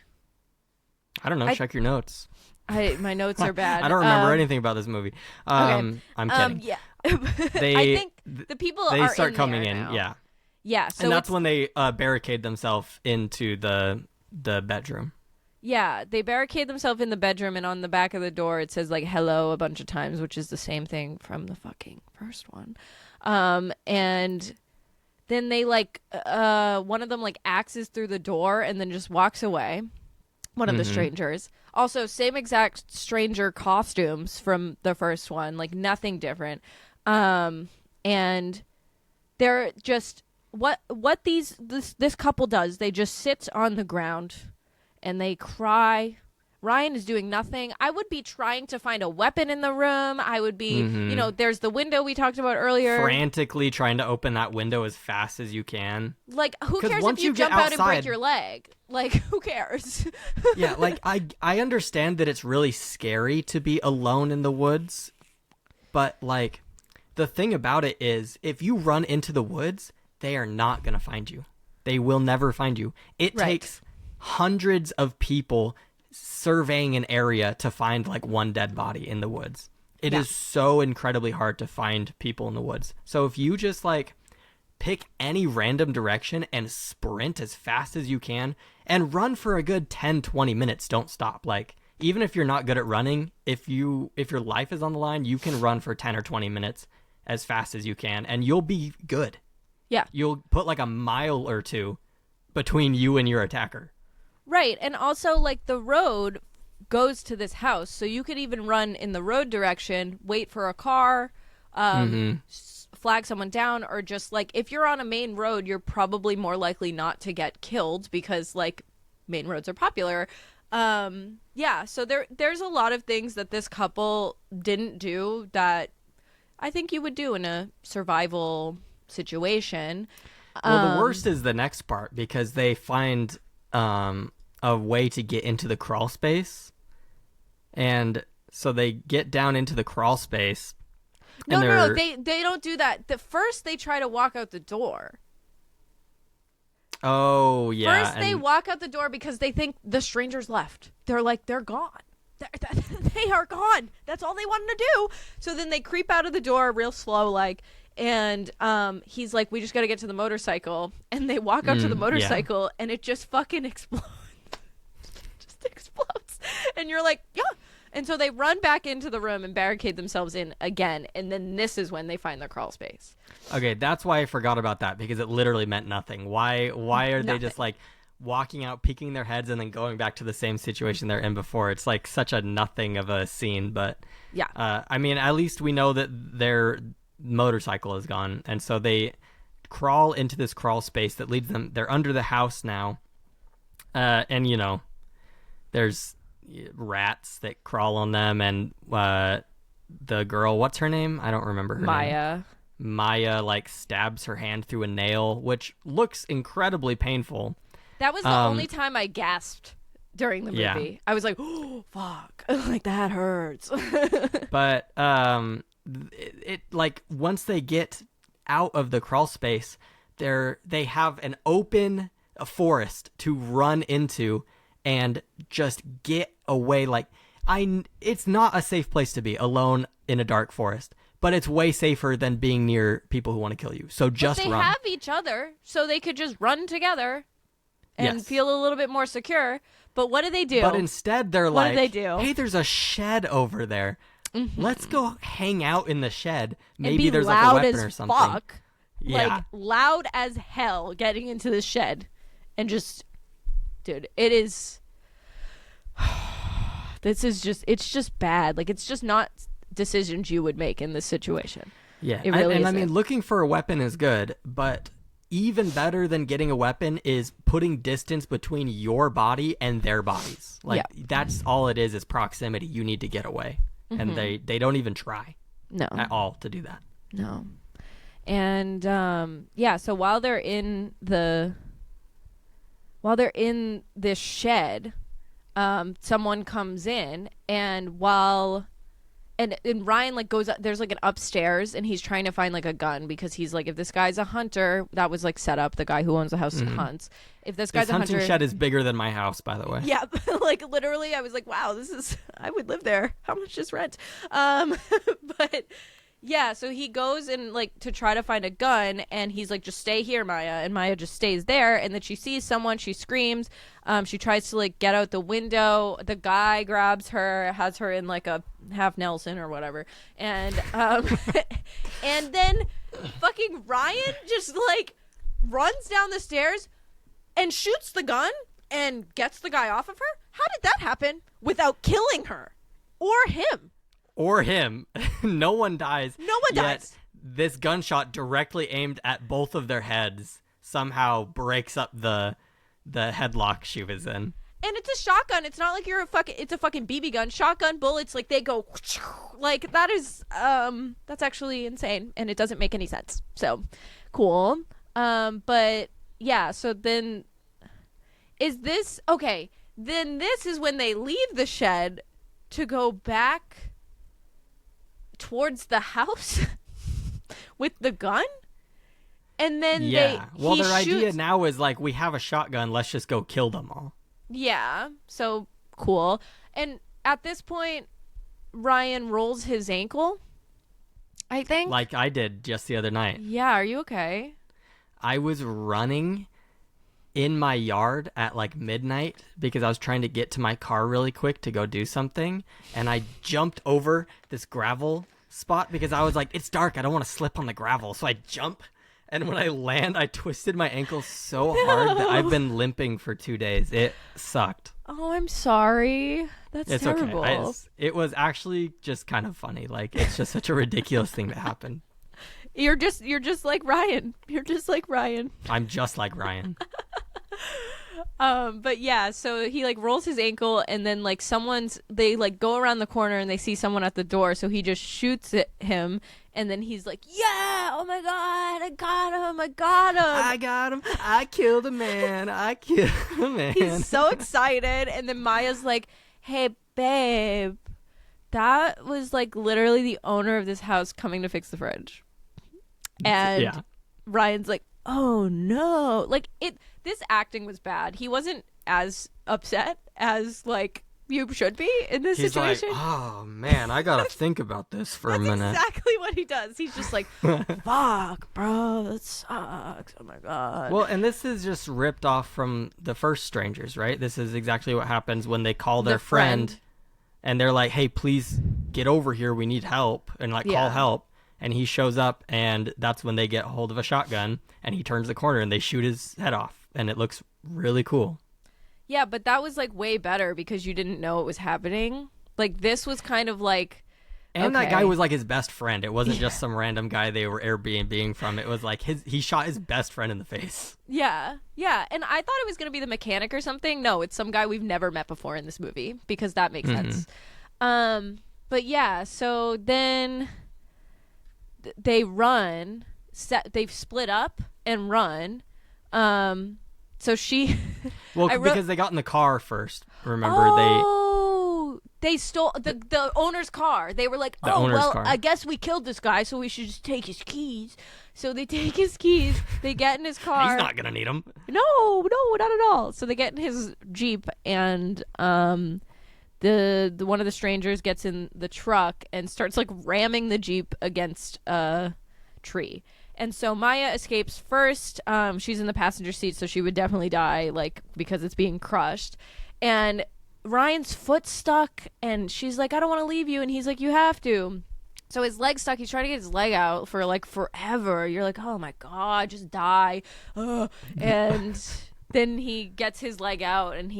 I don't know. Check your notes. My notes are bad. I don't remember anything about this movie. Okay. I'm kidding. Yeah. They- I think the people They are start in coming there in. now. Yeah. Yeah. So And that's it's- when they barricade themselves into the bedroom. Yeah, they barricade themselves in the bedroom, and on the back of the door it says like hello a bunch of times, which is the same thing from the fucking first one. And then they like one of them like axes through the door and then just walks away. One of the strangers. Also, same exact stranger costumes from the first one, like nothing different. And they're just what this couple does. They just sit on the ground and they cry. Ryan is doing nothing. I would be trying to find a weapon in the room. I would be, there's the window we talked about earlier. Frantically trying to open that window as fast as you can. Like, who 'Cause cares once if you you get jump out and break outside- your leg? Like, who cares? Yeah, like I understand that it's really scary to be alone in the woods, but like the thing about it is if you run into the woods, they are not going to find you. They will never find you. It Right. takes hundreds of people surveying an area to find like one dead body in the woods. It is so incredibly hard to find people in the woods. So if you just like pick any random direction and sprint as fast as you can and run for a good 10-20 minutes, don't stop. Like even if you're not good at running, if your life is on the line, you can run for 10 or 20 minutes as fast as you can and you'll be good. Yeah. You'll put like a mile or two between you and your attacker. Right. And also, like, the road goes to this house. So you could even run in the road direction, wait for a car, flag someone down, or just like if you're on a main road, you're probably more likely not to get killed because like main roads are popular. So there's a lot of things that this couple didn't do that I think you would do in a survival situation. Well, the worst is the next part, because they find a way to get into the crawl space, and so they get down into the crawl space. No, they don't do that. First they try to walk out the door. Oh, yeah. First they walk out the door because they think the strangers left. They're like, they're gone. They are gone. That's all they wanted to do. So then they creep out of the door real slow, like, and he's like, we just got to get to the motorcycle. And they walk up to the motorcycle, and it just fucking explodes. Just explodes. And you're like, yeah. And so they run back into the room and barricade themselves in again. And then this is when they find their crawl space. Okay, that's why I forgot about that, because it literally meant nothing. Why are they just like walking out, peeking their heads, and then going back to the same situation they're in before? It's like such a nothing of a scene. But yeah, I mean, at least we know that their motorcycle is gone, and so they crawl into this crawl space that leads them. They're under the house now, and you know, there's rats that crawl on them, and the girl, what's her name? I don't remember her name. Maya like stabs her hand through a nail, which looks incredibly painful. That was the only time I gasped during the movie. Yeah. I was like, oh, fuck. Like, that hurts. But it like once they get out of the crawl space, they have an open forest to run into and just get away. Like, it's not a safe place to be alone in a dark forest, but it's way safer than being near people who want to kill you. So just run. They have each other, so they could just run together and feel a little bit more secure. But what do they do? But instead, they're what like, do they do? Hey, there's a shed over there. Mm-hmm. Let's go hang out in the shed. Maybe and there's like a weapon as or something. Fuck. Yeah. Like, loud as hell getting into the shed. And just, dude, it is... it's just bad. Like, it's just not decisions you would make in this situation. Yeah, it really and isn't. I mean, looking for a weapon is good, but even better than getting a weapon is putting distance between your body and their bodies. Like, that's all it is proximity. You need to get away. Mm-hmm. And they don't even try at all to do that. No. And so while they're in this shed, someone comes in, and and Ryan like goes up, there's like an upstairs, and he's trying to find like a gun, because he's like, if this guy's a hunter, that was like set up, the guy who owns the house hunts. If this guy's a hunter, hunting shed is bigger than my house, by the way. Yeah, like literally I was like, wow, I would live there. How much is rent? But yeah, so he goes and like to try to find a gun, and he's like, just stay here, Maya. And Maya just stays there, and then she sees someone, she screams, she tries to like get out the window. The guy grabs her, has her in like a half Nelson or whatever, and and then fucking Ryan just like runs down the stairs and shoots the gun and gets the guy off of her. How did that happen without killing her or him? No one dies. No one dies. This gunshot directly aimed at both of their heads somehow breaks up the headlock she was in. And it's a shotgun. It's not like it's a fucking BB gun. Shotgun bullets, like, they go like, that is that's actually insane, and it doesn't make any sense. So cool. But yeah, so then is this okay? Then this is when they leave the shed to go back towards the house with the gun, and then their idea now is like, we have a shotgun, let's just go kill them all. Yeah, so cool. And at this point, Ryan rolls his ankle, I think, like I did just the other night. Yeah, are you okay? I was running in my yard at like midnight because I was trying to get to my car really quick to go do something, and I jumped over this gravel spot because I was like, it's dark, I don't want to slip on the gravel, so I jump, and when I land, I twisted my ankle so hard that I've been limping for 2 days. It sucked. Oh, I'm sorry. That's It's terrible. okay. It was actually just kind of funny. Like, it's just such a ridiculous thing to happen. You're just like Ryan. You're just like Ryan. I'm just like Ryan. But yeah, so he like rolls his ankle, and then like they like go around the corner and they see someone at the door, so he just shoots at him, and then he's like, yeah, oh my god, I got him. I got him. I killed a man. He's so excited, and then Maya's like, hey babe, that was like literally the owner of this house coming to fix the fridge. And Yeah. Ryan's like, oh no, like this acting was bad. He wasn't as upset as like you should be in this He's situation. like, oh man, I gotta think about this for a minute. Exactly what he does. He's just like, fuck, bro, that sucks. Oh my god. Well, and this is just ripped off from the first Strangers, right? This is exactly what happens when they call their friend and they're like, hey, please get over here. We need help. And like, call help. And he shows up, and that's when they get hold of a shotgun, and he turns the corner, and they shoot his head off, and it looks really cool. Yeah, but that was like way better because you didn't know it was happening. Like this was kind of like, and that okay. guy was like his best friend. It wasn't just some random guy they were Airbnb-ing from. It was like he shot his best friend in the face. Yeah. And I thought it was gonna be the mechanic or something. No, it's some guy we've never met before in this movie because that makes sense. But yeah, so then they run. They've split up and run. So she. Well, because they got in the car first. Remember they stole the owner's car. They were like, car. I guess we killed this guy, so we should just take his keys. So they take his keys. They get in his car. He's not gonna need them. No, not at all. So they get in his Jeep, and the one of the strangers gets in the truck and starts like ramming the Jeep against a tree. And so Maya escapes first. She's in the passenger seat, so she would definitely die, like, because it's being crushed. And Ryan's foot's stuck, and she's like, I don't want to leave you. And he's like, you have to. So his leg's stuck. He's trying to get his leg out for, like, forever. You're like, oh, my God, just die. And then he gets his leg out, and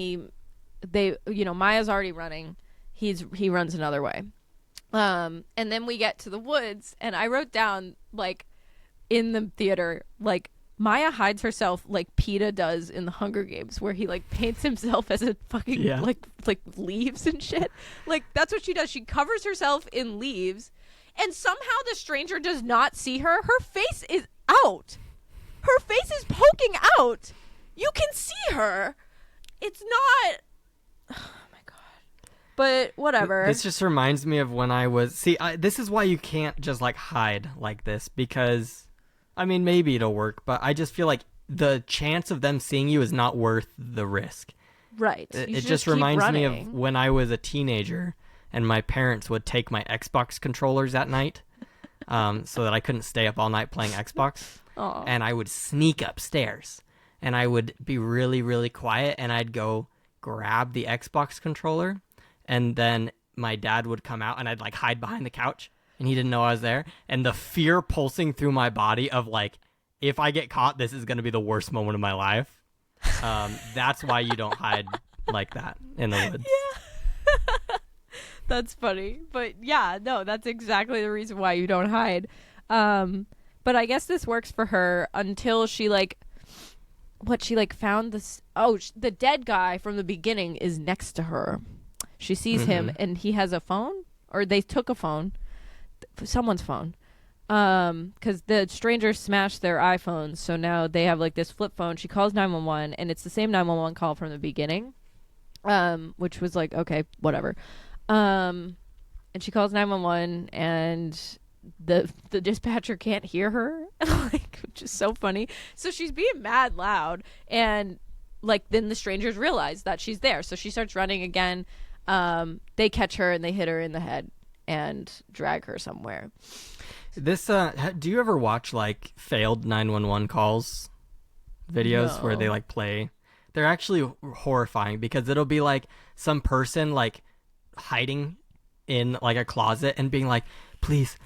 Maya's already running. He runs another way. And then we get to the woods, and I wrote down, like, in the theater, like, Maya hides herself like PETA does in the Hunger Games, where he like paints himself as a fucking like leaves and shit. Like that's what she does. She covers herself in leaves, and somehow the stranger does not see her. Her face is out. Her face is poking out. You can see her. It's not. Oh my god. But whatever. This just reminds me of when I was. This is why you can't just like hide like this, because. I mean, maybe it'll work, but I just feel like the chance of them seeing you is not worth the risk. Right. It just reminds me of when I was a teenager and my parents would take my Xbox controllers at night so that I couldn't stay up all night playing Xbox. Aww. And I would sneak upstairs and I would be really, really quiet and I'd go grab the Xbox controller and then my dad would come out and I'd like hide behind the couch. And he didn't know I was there. And the fear pulsing through my body of like, if I get caught, this is going to be the worst moment of my life. That's why you don't hide like that in the woods. Yeah. That's funny. But yeah, no, that's exactly the reason why you don't hide. But I guess this works for her until she found this. Oh, the dead guy from the beginning is next to her. She sees him and he has a phone, or they took a phone. Someone's phone, because the strangers smashed their iPhones, so now they have like this flip phone. She calls 911, and it's the same 911 call from the beginning, which was like, okay, whatever. And she calls 911, and the dispatcher can't hear her, like, which is so funny. So she's being mad loud, and like then the strangers realize that she's there, so she starts running again. They catch her and they hit her in the head and drag her somewhere. This do you ever watch like failed 911 calls videos where they like play? They're actually horrifying because it'll be like some person like hiding in like a closet and being like, please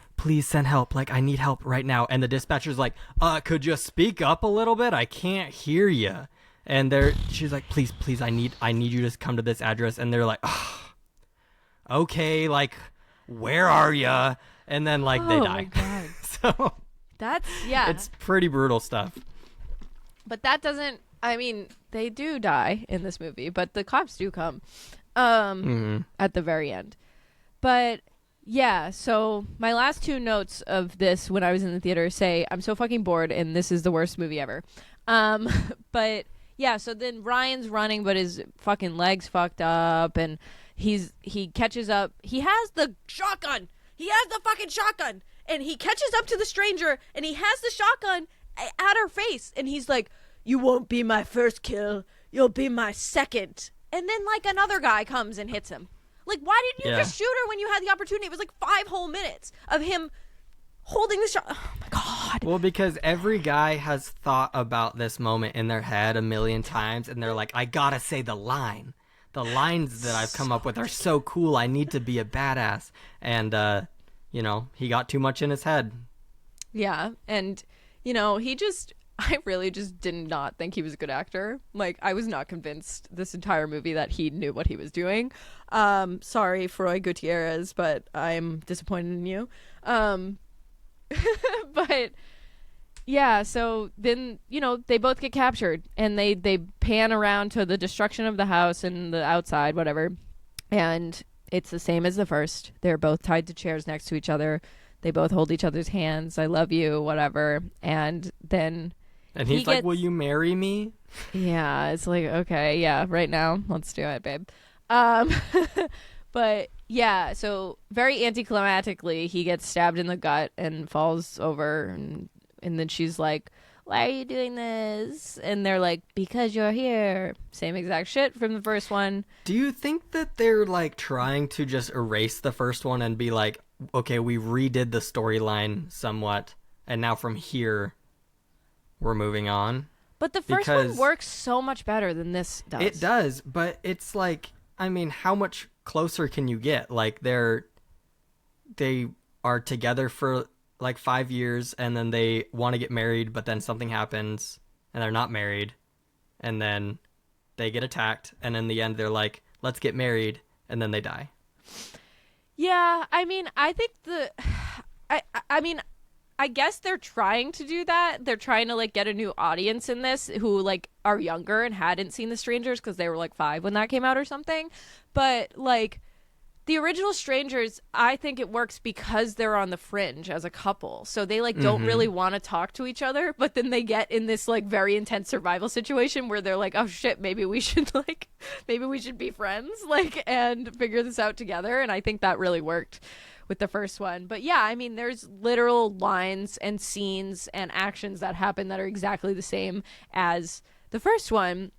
send help, like I need help right now, and the dispatcher's like, could you speak up a little bit, I can't hear you. And she's like, please, I need you to come to this address. And they're like, oh, okay, like, where are ya? And then like they die. Oh my God. So That's it's pretty brutal stuff. But that doesn't. I mean, they do die in this movie, but the cops do come at the very end. But yeah, so my last two notes of this when I was in the theater say I'm so fucking bored and this is the worst movie ever. But yeah, so then Ryan's running, but his fucking leg's fucked up, and he catches up. He has the shotgun. He has the fucking shotgun, and he catches up to the stranger, and he has the shotgun at her face, and he's like, "You won't be my first kill. You'll be my second." And then like another guy comes and hits him. Like, why didn't you just shoot her when you had the opportunity? It was like 5 whole minutes of him holding the shot. Oh my God. Well, because every guy has thought about this moment in their head a million times, and they're like, I gotta say the line. The lines that I've come up with are so cool. I need to be a badass. And, he got too much in his head. Yeah. And, I really just did not think he was a good actor. Like, I was not convinced this entire movie that he knew what he was doing. Sorry, Froy Gutierrez, but I'm disappointed in you. But yeah, so then, they both get captured, and they pan around to the destruction of the house and the outside, whatever. And it's the same as the first. They're both tied to chairs next to each other. They both hold each other's hands. I love you, whatever. And then... And he's like, will you marry me? Yeah, it's like, okay, yeah, right now. Let's do it, babe. But yeah, so very anticlimactically, he gets stabbed in the gut and falls over. And then she's like, why are you doing this? And they're like, because you're here. Same exact shit from the first one. Do you think that they're like trying to just erase the first one and be like, okay, we redid the storyline somewhat, and now from here... we're moving on? But the first one works so much better than this does. It does, but it's like, I mean, how much closer can you get? Like, they are together for like 5 years, and then they want to get married, but then something happens, and they're not married, and then they get attacked, and in the end, they're like, let's get married, and then they die. Yeah, I mean, I think I guess they're trying to do that. They're trying to like get a new audience in this who like are younger and hadn't seen The Strangers because they were like 5 when that came out or something. But like the original Strangers, I think it works because they're on the fringe as a couple. So they like don't really want to talk to each other, but then they get in this like very intense survival situation where they're like, oh shit, maybe we should be friends, like, and figure this out together. And I think that really worked with the first one. But yeah, I mean, there's literal lines and scenes and actions that happen that are exactly the same as the first one.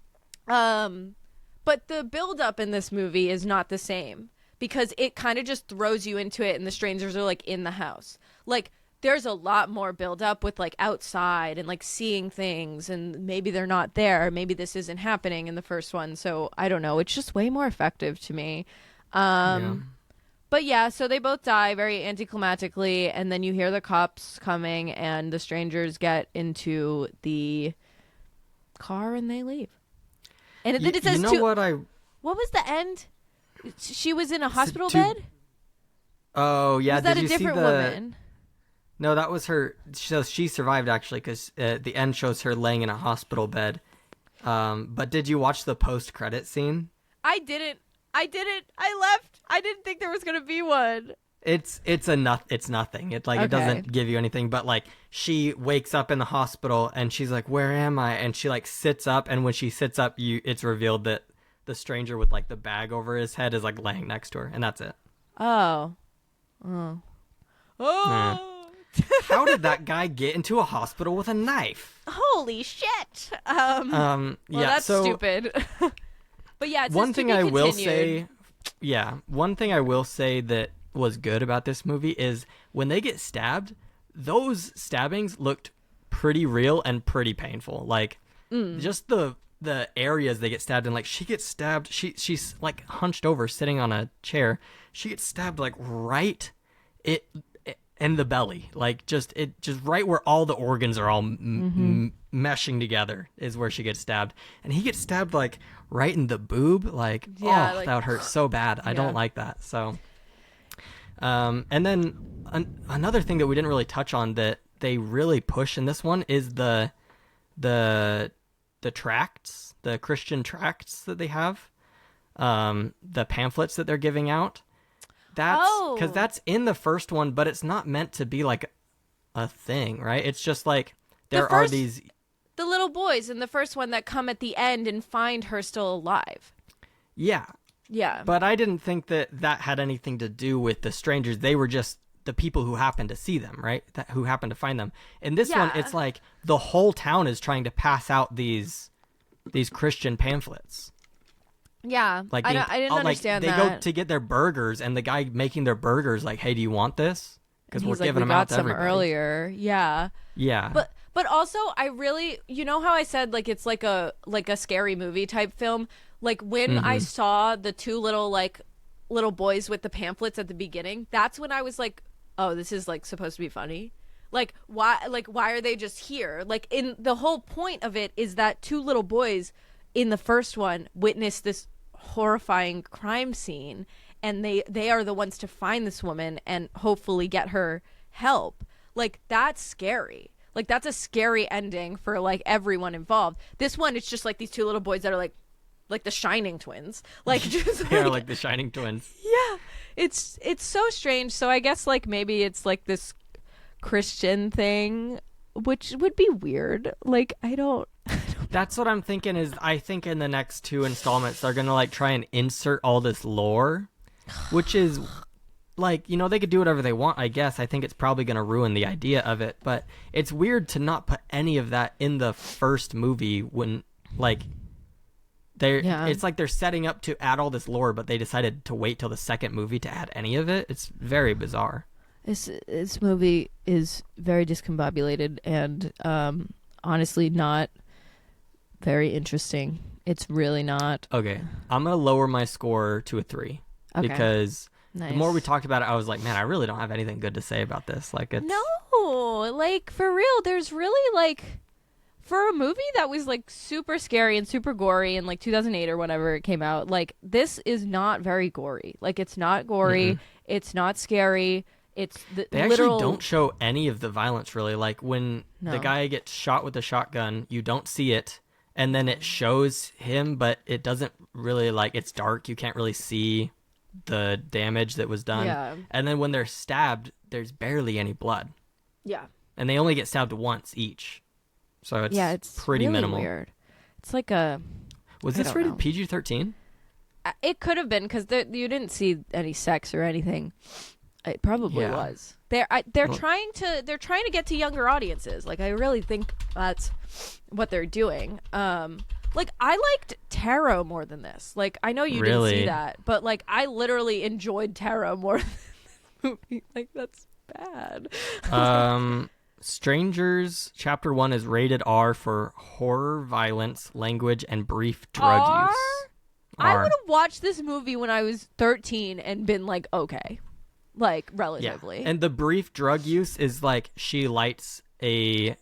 But the build up in this movie is not the same because it kind of just throws you into it and the strangers are like in the house. Like there's a lot more build up with like outside and like seeing things, and maybe they're not there. Maybe this isn't happening in the first one. So I don't know. It's just way more effective to me. But yeah, so they both die very anticlimactically, and then you hear the cops coming, and the strangers get into the car and they leave. And then it says, what was the end? She was in a hospital bed? Oh, yeah. Was that a different woman? No, that was her. So she survived, actually, because the end shows her laying in a hospital bed. But did you watch the post-credit scene? I didn't. I left. I didn't think there was gonna be one. It's nothing. It doesn't give you anything. But like she wakes up in the hospital and she's like, "Where am I?" And she like sits up, and when she sits up, it's revealed that the stranger with like the bag over his head is like laying next to her, and that's it. Oh. Nah. How did that guy get into a hospital with a knife? Holy shit. Well, that's stupid. But yeah, it's one thing I will say that was good about this movie is when they get stabbed, those stabbings looked pretty real and pretty painful. Like just the areas they get stabbed in. Like she gets stabbed. She's like hunched over, sitting on a chair. She gets stabbed like right. in the belly, like just right where all the organs are all meshing together is where she gets stabbed, and he gets stabbed like right in the boob, like that would hurt so bad. I don't like that. So and then another thing that we didn't really touch on that they really push in this one is the tracts, the Christian tracts that they have, the pamphlets that they're giving out. That's because that's in the first one, but it's not meant to be like a thing, right? It's just like there are these the little boys in the first one that come at the end and find her still alive. Yeah. But I didn't think that had anything to do with the strangers. They were just the people who happened to see them, right? Who happened to find them. In this one, it's like the whole town is trying to pass out these Christian pamphlets. Yeah, like I didn't understand that. They go to get their burgers, and the guy making their burgers like, "Hey, do you want this?" Because we're giving them out to everybody. Earlier. Yeah. But also, I really, you know how I said like it's like a scary movie type film. Like when I saw the two little boys with the pamphlets at the beginning, that's when I was like, "Oh, this is like supposed to be funny." Like why are they just here? Like in the whole point of it is that two little boys in the first one witnessed this horrifying crime scene, and they are the ones to find this woman and hopefully get her help. Like that's scary. Like that's a scary ending for like everyone involved. This one, it's just like these two little boys that are like the Shining twins. Like just they are like the Shining twins. Yeah, it's so strange. So I guess like maybe it's like this Christian thing, which would be weird. Like I don't. That's what I'm thinking. Is I think in the next two installments they're gonna like try and insert all this lore, which is like, you know, they could do whatever they want, I guess. I think it's probably gonna ruin the idea of it, but it's weird to not put any of that in the first movie when like it's like they're setting up to add all this lore, but they decided to wait till the second movie to add any of it. It's very bizarre. This movie is very discombobulated and honestly not very interesting. It's really not. Okay. I'm going to lower my score to a 3 because nice. The more we talked about it, I was like, man, I really don't have anything good to say about this. Like it's No, like for real, there's really like for a movie that was like super scary and super gory in like 2008 or whenever it came out, like this is not very gory. Like it's not gory, it's not scary. It's they actually don't show any of the violence really. Like when the guy gets shot with a shotgun, you don't see it. And then it shows him, but it doesn't really, like, it's dark. You can't really see the damage that was done. Yeah. And then when they're stabbed, there's barely any blood. Yeah. And they only get stabbed once each. So it's pretty really minimal. Weird. It's like a... Was this rated PG-13? It could have been, because you didn't see any sex or anything. It probably was. They're trying to get to younger audiences. Like I really think that's what they're doing. Like I liked Tarot more than this. Like I know you didn't see that, but like I literally enjoyed Tarot more than this movie. Like that's bad. Strangers Chapter 1 is rated R for horror, violence, language, and brief drug use. I would have watched this movie when I was 13 and been like, okay. Like relatively. Yeah. And the brief drug use is like she lights a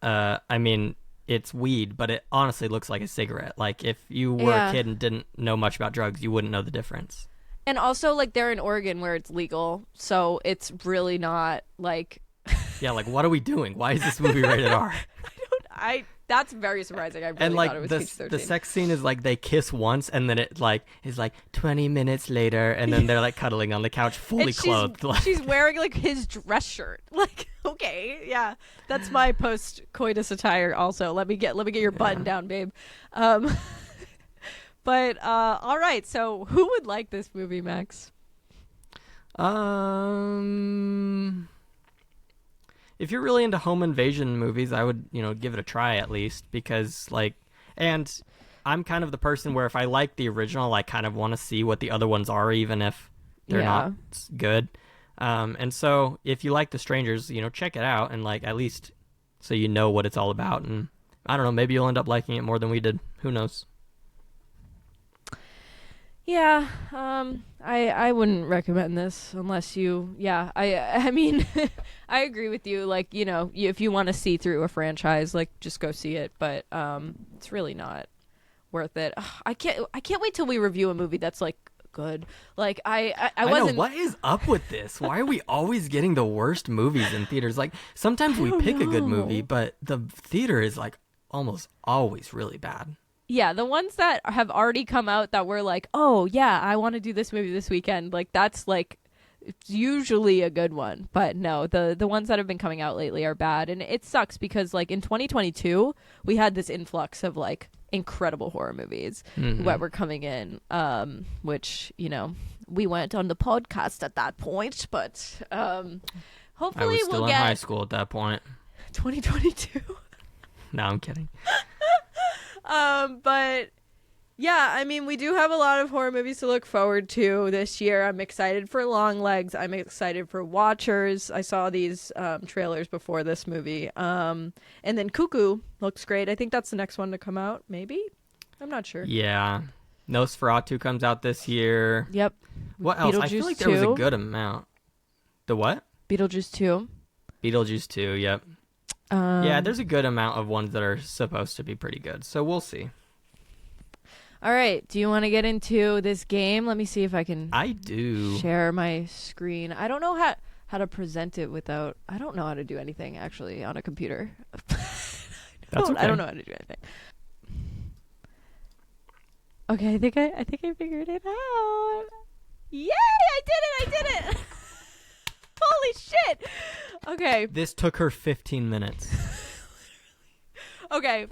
I mean it's weed, but it honestly looks like a cigarette. Like if you were a kid and didn't know much about drugs, you wouldn't know the difference. And also like they're in Oregon where it's legal, so it's really not like yeah, like what are we doing? Why is this movie rated R? That's very surprising. I really and like thought it was PG-13. The sex scene is like they kiss once and then it like is like 20 minutes later and then they're like cuddling on the couch fully clothed. She's wearing like his dress shirt. Like okay, yeah, that's my post coitus attire. Also, let me get your button down, babe. But all right. So who would like this movie, Max? If you're really into home invasion movies, I would, give it a try at least because and I'm kind of the person where if I like the original, I kind of want to see what the other ones are, even if they're not good. And so if you like The Strangers, check it out and at least so you know what it's all about. And I don't know, maybe you'll end up liking it more than we did. Who knows? Yeah, I wouldn't recommend this unless you. Yeah, I mean, I agree with you. Like, you know, if you want to see through a franchise, like, just go see it. But it's really not worth it. Ugh, I can't wait till we review a movie that's like good. Like, I I wasn't. know, what is up with this? Why are we always getting the worst movies in theaters? Like, sometimes we pick a good movie, but the theater is like almost always really bad. Yeah, the ones that have already come out that were like, oh yeah, I want to do this movie this weekend. Like, that's like it's usually a good one. But no, the ones that have been coming out lately are bad, and it sucks because like in 2022 we had this influx of like incredible horror movies that were coming in, which, you know, we went on the podcast at that point, but hopefully I was still we'll in get high school at that point. 2022. No, I'm kidding. But yeah, I mean, we do have a lot of horror movies to look forward to this year. I'm excited for Longlegs. I'm excited for Watchers. I saw these trailers before this movie. And then Cuckoo looks great. I think that's the next one to come out, maybe? I'm not sure. Yeah. Nosferatu comes out this year. Yep. What else? I feel like there was a 2. good amount. The what? Beetlejuice 2. Beetlejuice 2, yep. Yeah, there's a good amount of ones that are supposed to be pretty good, so we'll see. All right. Do you want to get into this game? Let me see if I can I do. share my screen. I don't know how to present it without... I don't know how to do anything, actually, on a computer. That's okay. I don't know how to do anything. Okay, I think I figured it out. Yay! I did it! Holy shit! Okay. This took her 15 minutes. Okay.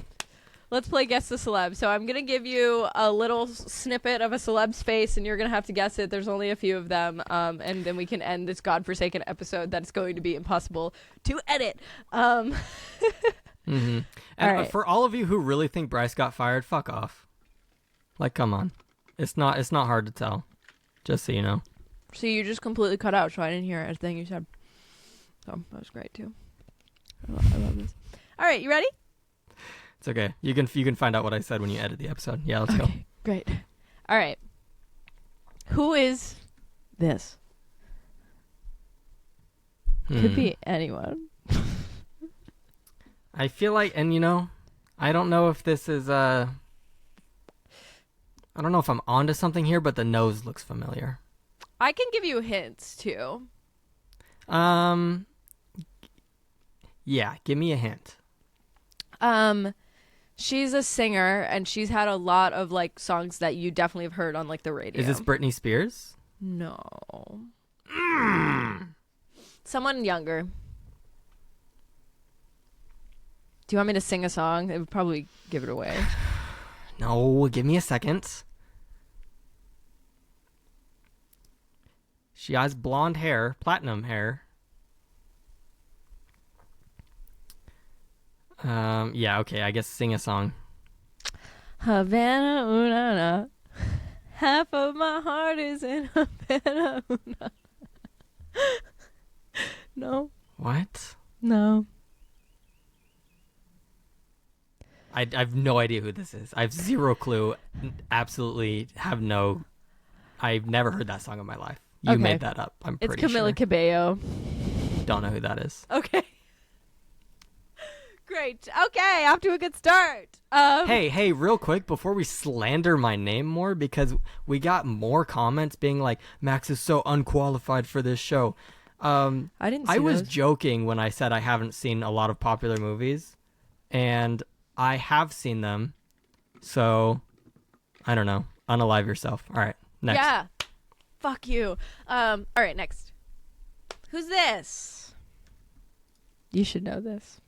Let's play Guess the Celeb. So I'm going to give you a little snippet of a celeb's face, and you're going to have to guess it. There's only a few of them, and then we can end this godforsaken episode that's going to be impossible to edit. And right. for all of you who really think Bryce got fired, fuck off. Like, come on. It's not hard to tell. Just so you know. So you just completely cut out, so I didn't hear a thing you said. So that was great, too. I love this. All right, you ready? It's okay. You can find out what I said when you edit the episode. Yeah, let's go. Great. All right. Who is this? Could be anyone. I feel like, and you know, I don't know if this is I don't know if I'm onto something here, but the nose looks familiar. I can give you hints, too. Yeah, give me a hint. She's a singer, and she's had a lot of like songs that you definitely have heard on like the radio. Is this Britney Spears? No. Someone younger. Do you want me to sing a song? It would probably give it away. No, give me a second. She has blonde hair, platinum hair. Yeah, okay, I guess sing a song. Havana, ooh, na. Half of my heart is in Havana, ooh, na. No. What? No. I have no idea who this is. I have zero clue. Absolutely have no... I've never heard that song in my life. You Okay. made that up, I'm It's pretty Camila sure. Cabello. Don't know who that is. Okay. Great. Okay, off to a good start. Hey, real quick, before we slander my name more, because we got more comments being like, Max is so unqualified for this show. I didn't see I was those. joking when I said I haven't seen a lot of popular movies, and I have seen them, so I don't know. Unalive yourself. All right, next. Yeah. Fuck you. All right, next. Who's this? You should know this.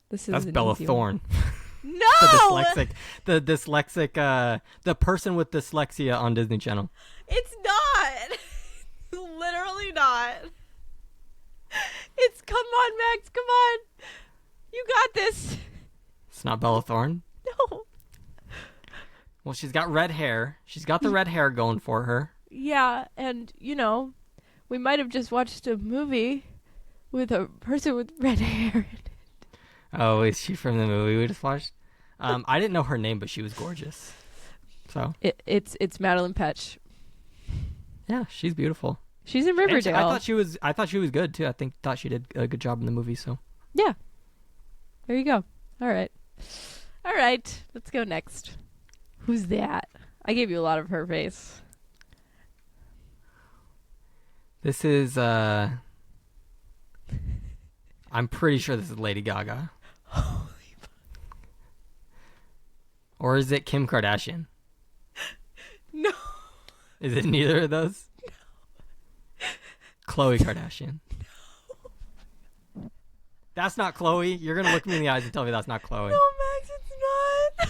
This is That's an Bella easy Thorne. one. The No! dyslexic, the person with dyslexia on Disney Channel. It's not. Literally not. It's, come on, Max, come on. You got this. It's not Bella Thorne. No. Well, she's got red hair. She's got the red hair going for her. Yeah, and, you know, we might have just watched a movie with a person with red hair in it. Oh, is she from the movie we just watched? I didn't know her name, but she was gorgeous. So It's Madeline Petsch. yeah, she's beautiful. She's in And Riverdale. I thought she was good too. Thought she did a good job in the movie. So Yeah. There you go. All right. Let's go next. Who's that? I gave you a lot of her face. this is I'm pretty sure this is Lady Gaga. Holy fuck. Or is it Kim Kardashian? No. Is it neither of those? No. Khloe Kardashian. No. That's not Khloe. You're going to look me in the eyes and tell me that's not Khloe. No, Max, it's not.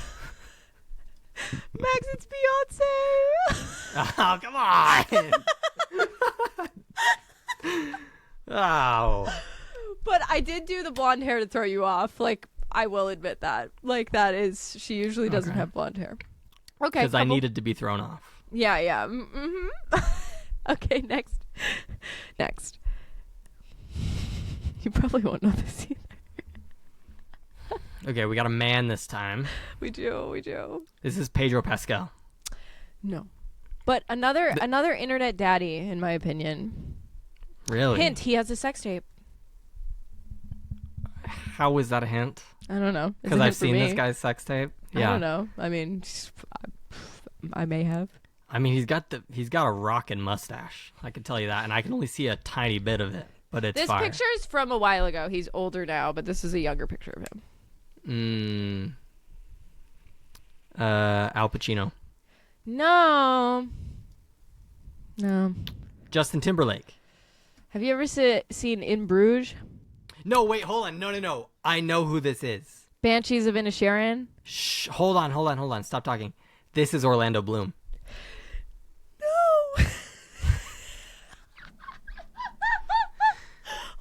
Max, it's Beyonce. Oh, come on. Oh. But I did do the blonde hair to throw you off. Like, I will admit that. Like, that is, she usually doesn't have blonde hair. Okay. Because I needed to be thrown off. Yeah. Mm-hmm. Okay, next. You probably won't know this either. Okay, we got a man this time. We do. This is Pedro Pascal. No. But another internet daddy, in my opinion. Really? Hint, he has a sex tape. How is that a hint? I don't know. It's Because a I've hint for seen this me. guy's sex tape. I Yeah. don't know. I mean, I may have. I mean, he's got a rockin' mustache. I can tell you that, and I can only see a tiny bit of it, but it's This fire. picture is from a while ago. He's older now, but this is a younger picture of him. Al Pacino. No. Justin Timberlake. Have you ever seen In Bruges? No, wait, hold on. No. I know who this is. Banshees of Inisherin? Shh, hold on. Stop talking. This is Orlando Bloom. No.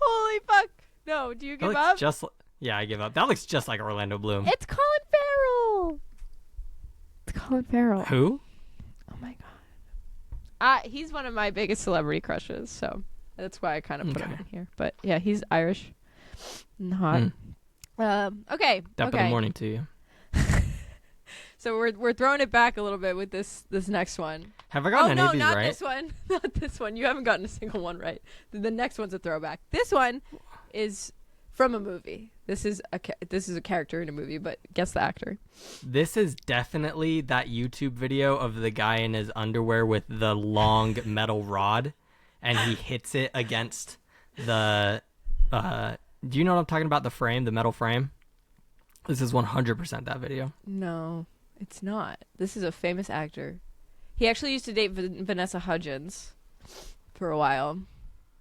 Holy fuck. No, do you give up? Yeah, I give up. That looks just like Orlando Bloom. It's Colin Farrell. Who? Oh my god. He's one of my biggest celebrity crushes, so that's why I kind of put him in here. But yeah, he's Irish. And hot. Okay. Top of the morning to you. So we're throwing it back a little bit with this next one. Have I gotten any of these not right? this one. Not this one. You haven't gotten a single one right. The next one's a throwback. This one is from a movie. This is a character in a movie, but guess the actor. This is definitely that YouTube video of the guy in his underwear with the long metal rod, and he hits it against the. Do you know what I'm talking about? The frame, the metal frame. This is 100% that video. No, it's not. This is a famous actor. He actually used to date Vanessa Hudgens for a while.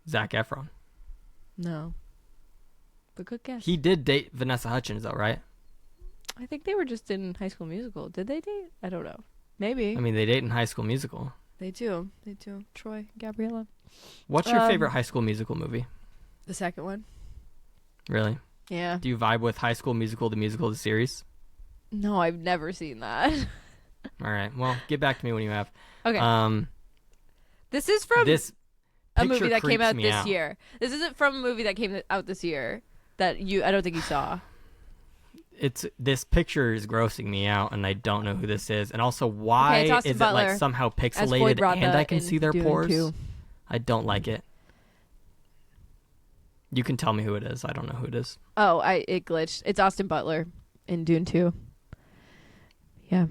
Zac Efron. No. But good guess. He did date Vanessa Hudgens, though, right? I think they were just in High School Musical. Did they date? I don't know. Maybe. I mean, they date in High School Musical. They do. Troy, Gabriella. What's your favorite High School Musical movie? The second one. Really? Yeah. Do you vibe with High School Musical, the series? No, I've never seen that. All right. Well, get back to me when you have. Okay. This is from this a movie that came creeps out me this out. year. This isn't from a movie that came out this year that I don't think you saw. This picture is grossing me out, and I don't know who this is. And also, why it's Austin is Butler it like somehow as Floyd pixelated Rhonda and I can in see their Dune pores? 2. I don't like it. You can tell me who it is. I don't know who it is. Oh, it glitched. It's Austin Butler in Dune 2. Yeah.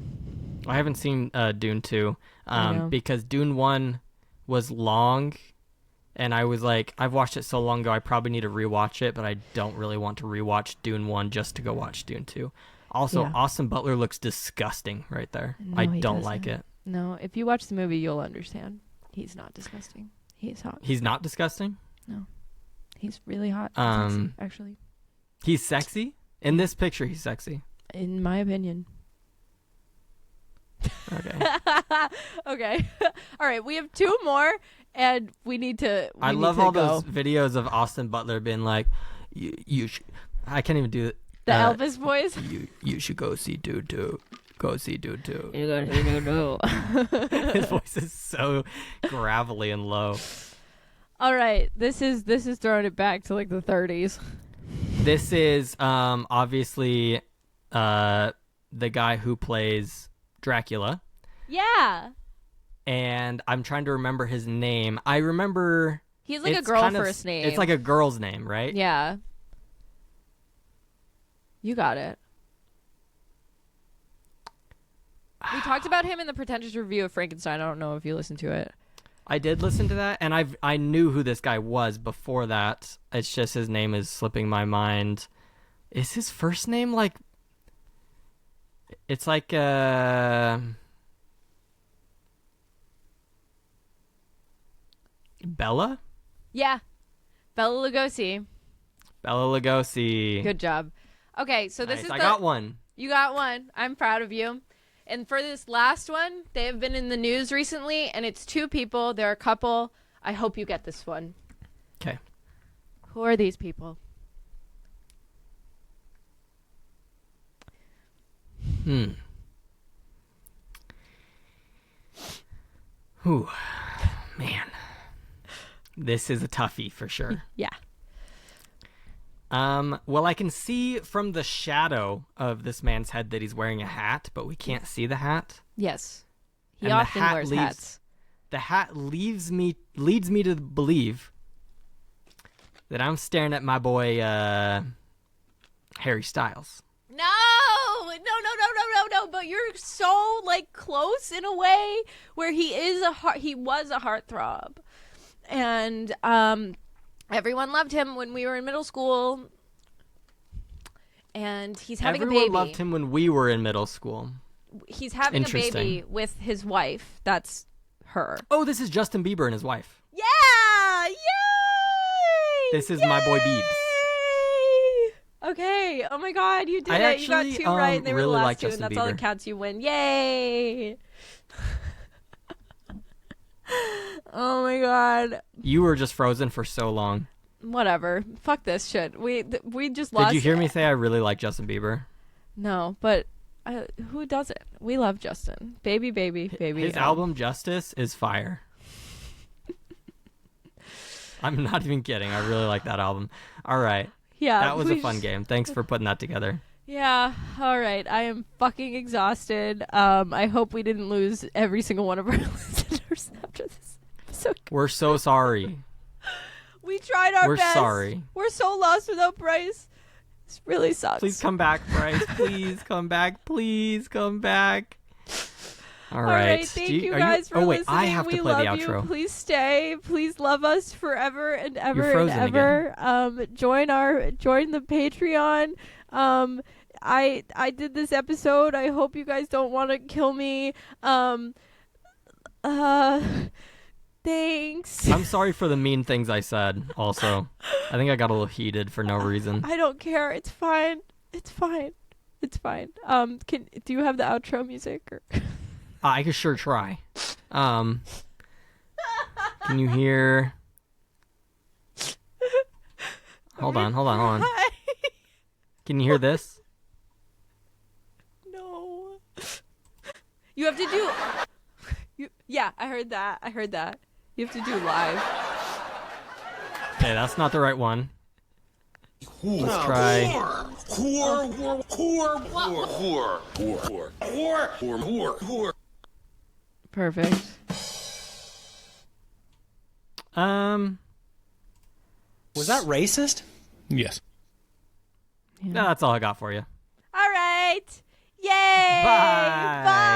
I haven't seen Dune 2 I know. because Dune 1 was long, and I was like, I've watched it so long ago, I probably need to rewatch it, but I don't really want to rewatch Dune 1 just to go watch Dune 2. Also, Yeah. Austin Butler looks disgusting right there. No, I he don't like doesn't. it. No, if you watch the movie, you'll understand. He's not disgusting. He's hot. He's not disgusting? No. He's really hot. And sexy, actually. He's sexy? In this picture, he's sexy. In my opinion. Okay. Okay. All right. We have two more, and we need to. I love all those videos of Austin Butler being like, you should, I can't even do it. The Elvis voice. You should go see Dude 2. Go see Dude 2. You gotta see Dude 2. His voice is so gravelly and low. All right. This is throwing it back to like the 30s. This is obviously the guy who plays Dracula. Yeah. And I'm trying to remember his name. I remember... He's like a it's girl kind of- first name. It's like a girl's name, right? Yeah. You got it. We talked about him in the pretentious review of Frankenstein. I don't know if you listened to it. I did listen to that, and I knew who this guy was before that. It's just his name is slipping my mind. Is his first name like... It's like... Bella? Yeah. Bella Lugosi. Bella Lugosi. Good job. Okay, so this Nice. is I got one. You got one. I'm proud of you. And for this last one, they have been in the news recently, and it's two people. They're a couple. I hope you get this one. Okay. Who are these people? Whew. Man. This is a toughie for sure. Yeah. Well, I can see from the shadow of this man's head that he's wearing a hat, but we can't see the hat. Yes. He And the often hat wears leaves- hats. The hat leads me to believe that I'm staring at my boy Harry Styles. No, but you're so like close in a way where he was a heartthrob, and everyone loved him when we were in middle school, and he's having Everyone a baby. loved him when we were in middle school. He's having a baby Interesting. with his wife. That's her. Oh, this is Justin Bieber and his wife. Yeah! Yay! This is my boy Biebs. Okay. Oh my God, you did I it. You got actually, two right, and they were the really last like two, and Justin that's all that Bieber. counts. You win. Yay! Oh my God. You were just frozen for so long. Whatever. Fuck this shit. We just lost. Did you hear me say I really like Justin Bieber? No, but who doesn't? We love Justin. Baby. His album Justice is fire. I'm not even kidding. I really like that album. All right. Yeah. That was a we fun just- game. Thanks for putting that together. Yeah. All right. I am fucking exhausted. I hope we didn't lose every single one of our listeners after this. We're so sorry. We tried our We're best. sorry. We're so lost without Bryce. This really sucks. Please come back, Bryce. Please come back. Please come back. All All right. right, thank you guys for oh, wait, listening. I have we to play the love outro. you. Please stay. Please love us forever and ever You're frozen and ever. Join the Patreon. I did this episode. I hope you guys don't want to kill me. Thanks. I'm sorry for the mean things I said. Also, I think I got a little heated for no reason. I don't care. It's fine. It's fine. Do you have the outro music? Or? I could sure try. Can you hear? Hold on. Hi. Can you hear this? No. You have to do. Yeah, I heard that. You have to do live. Okay, that's not the right one. Let's try. Perfect. Was that racist? Yes. No, that's all I got for you. All right. Yay. Bye. Bye.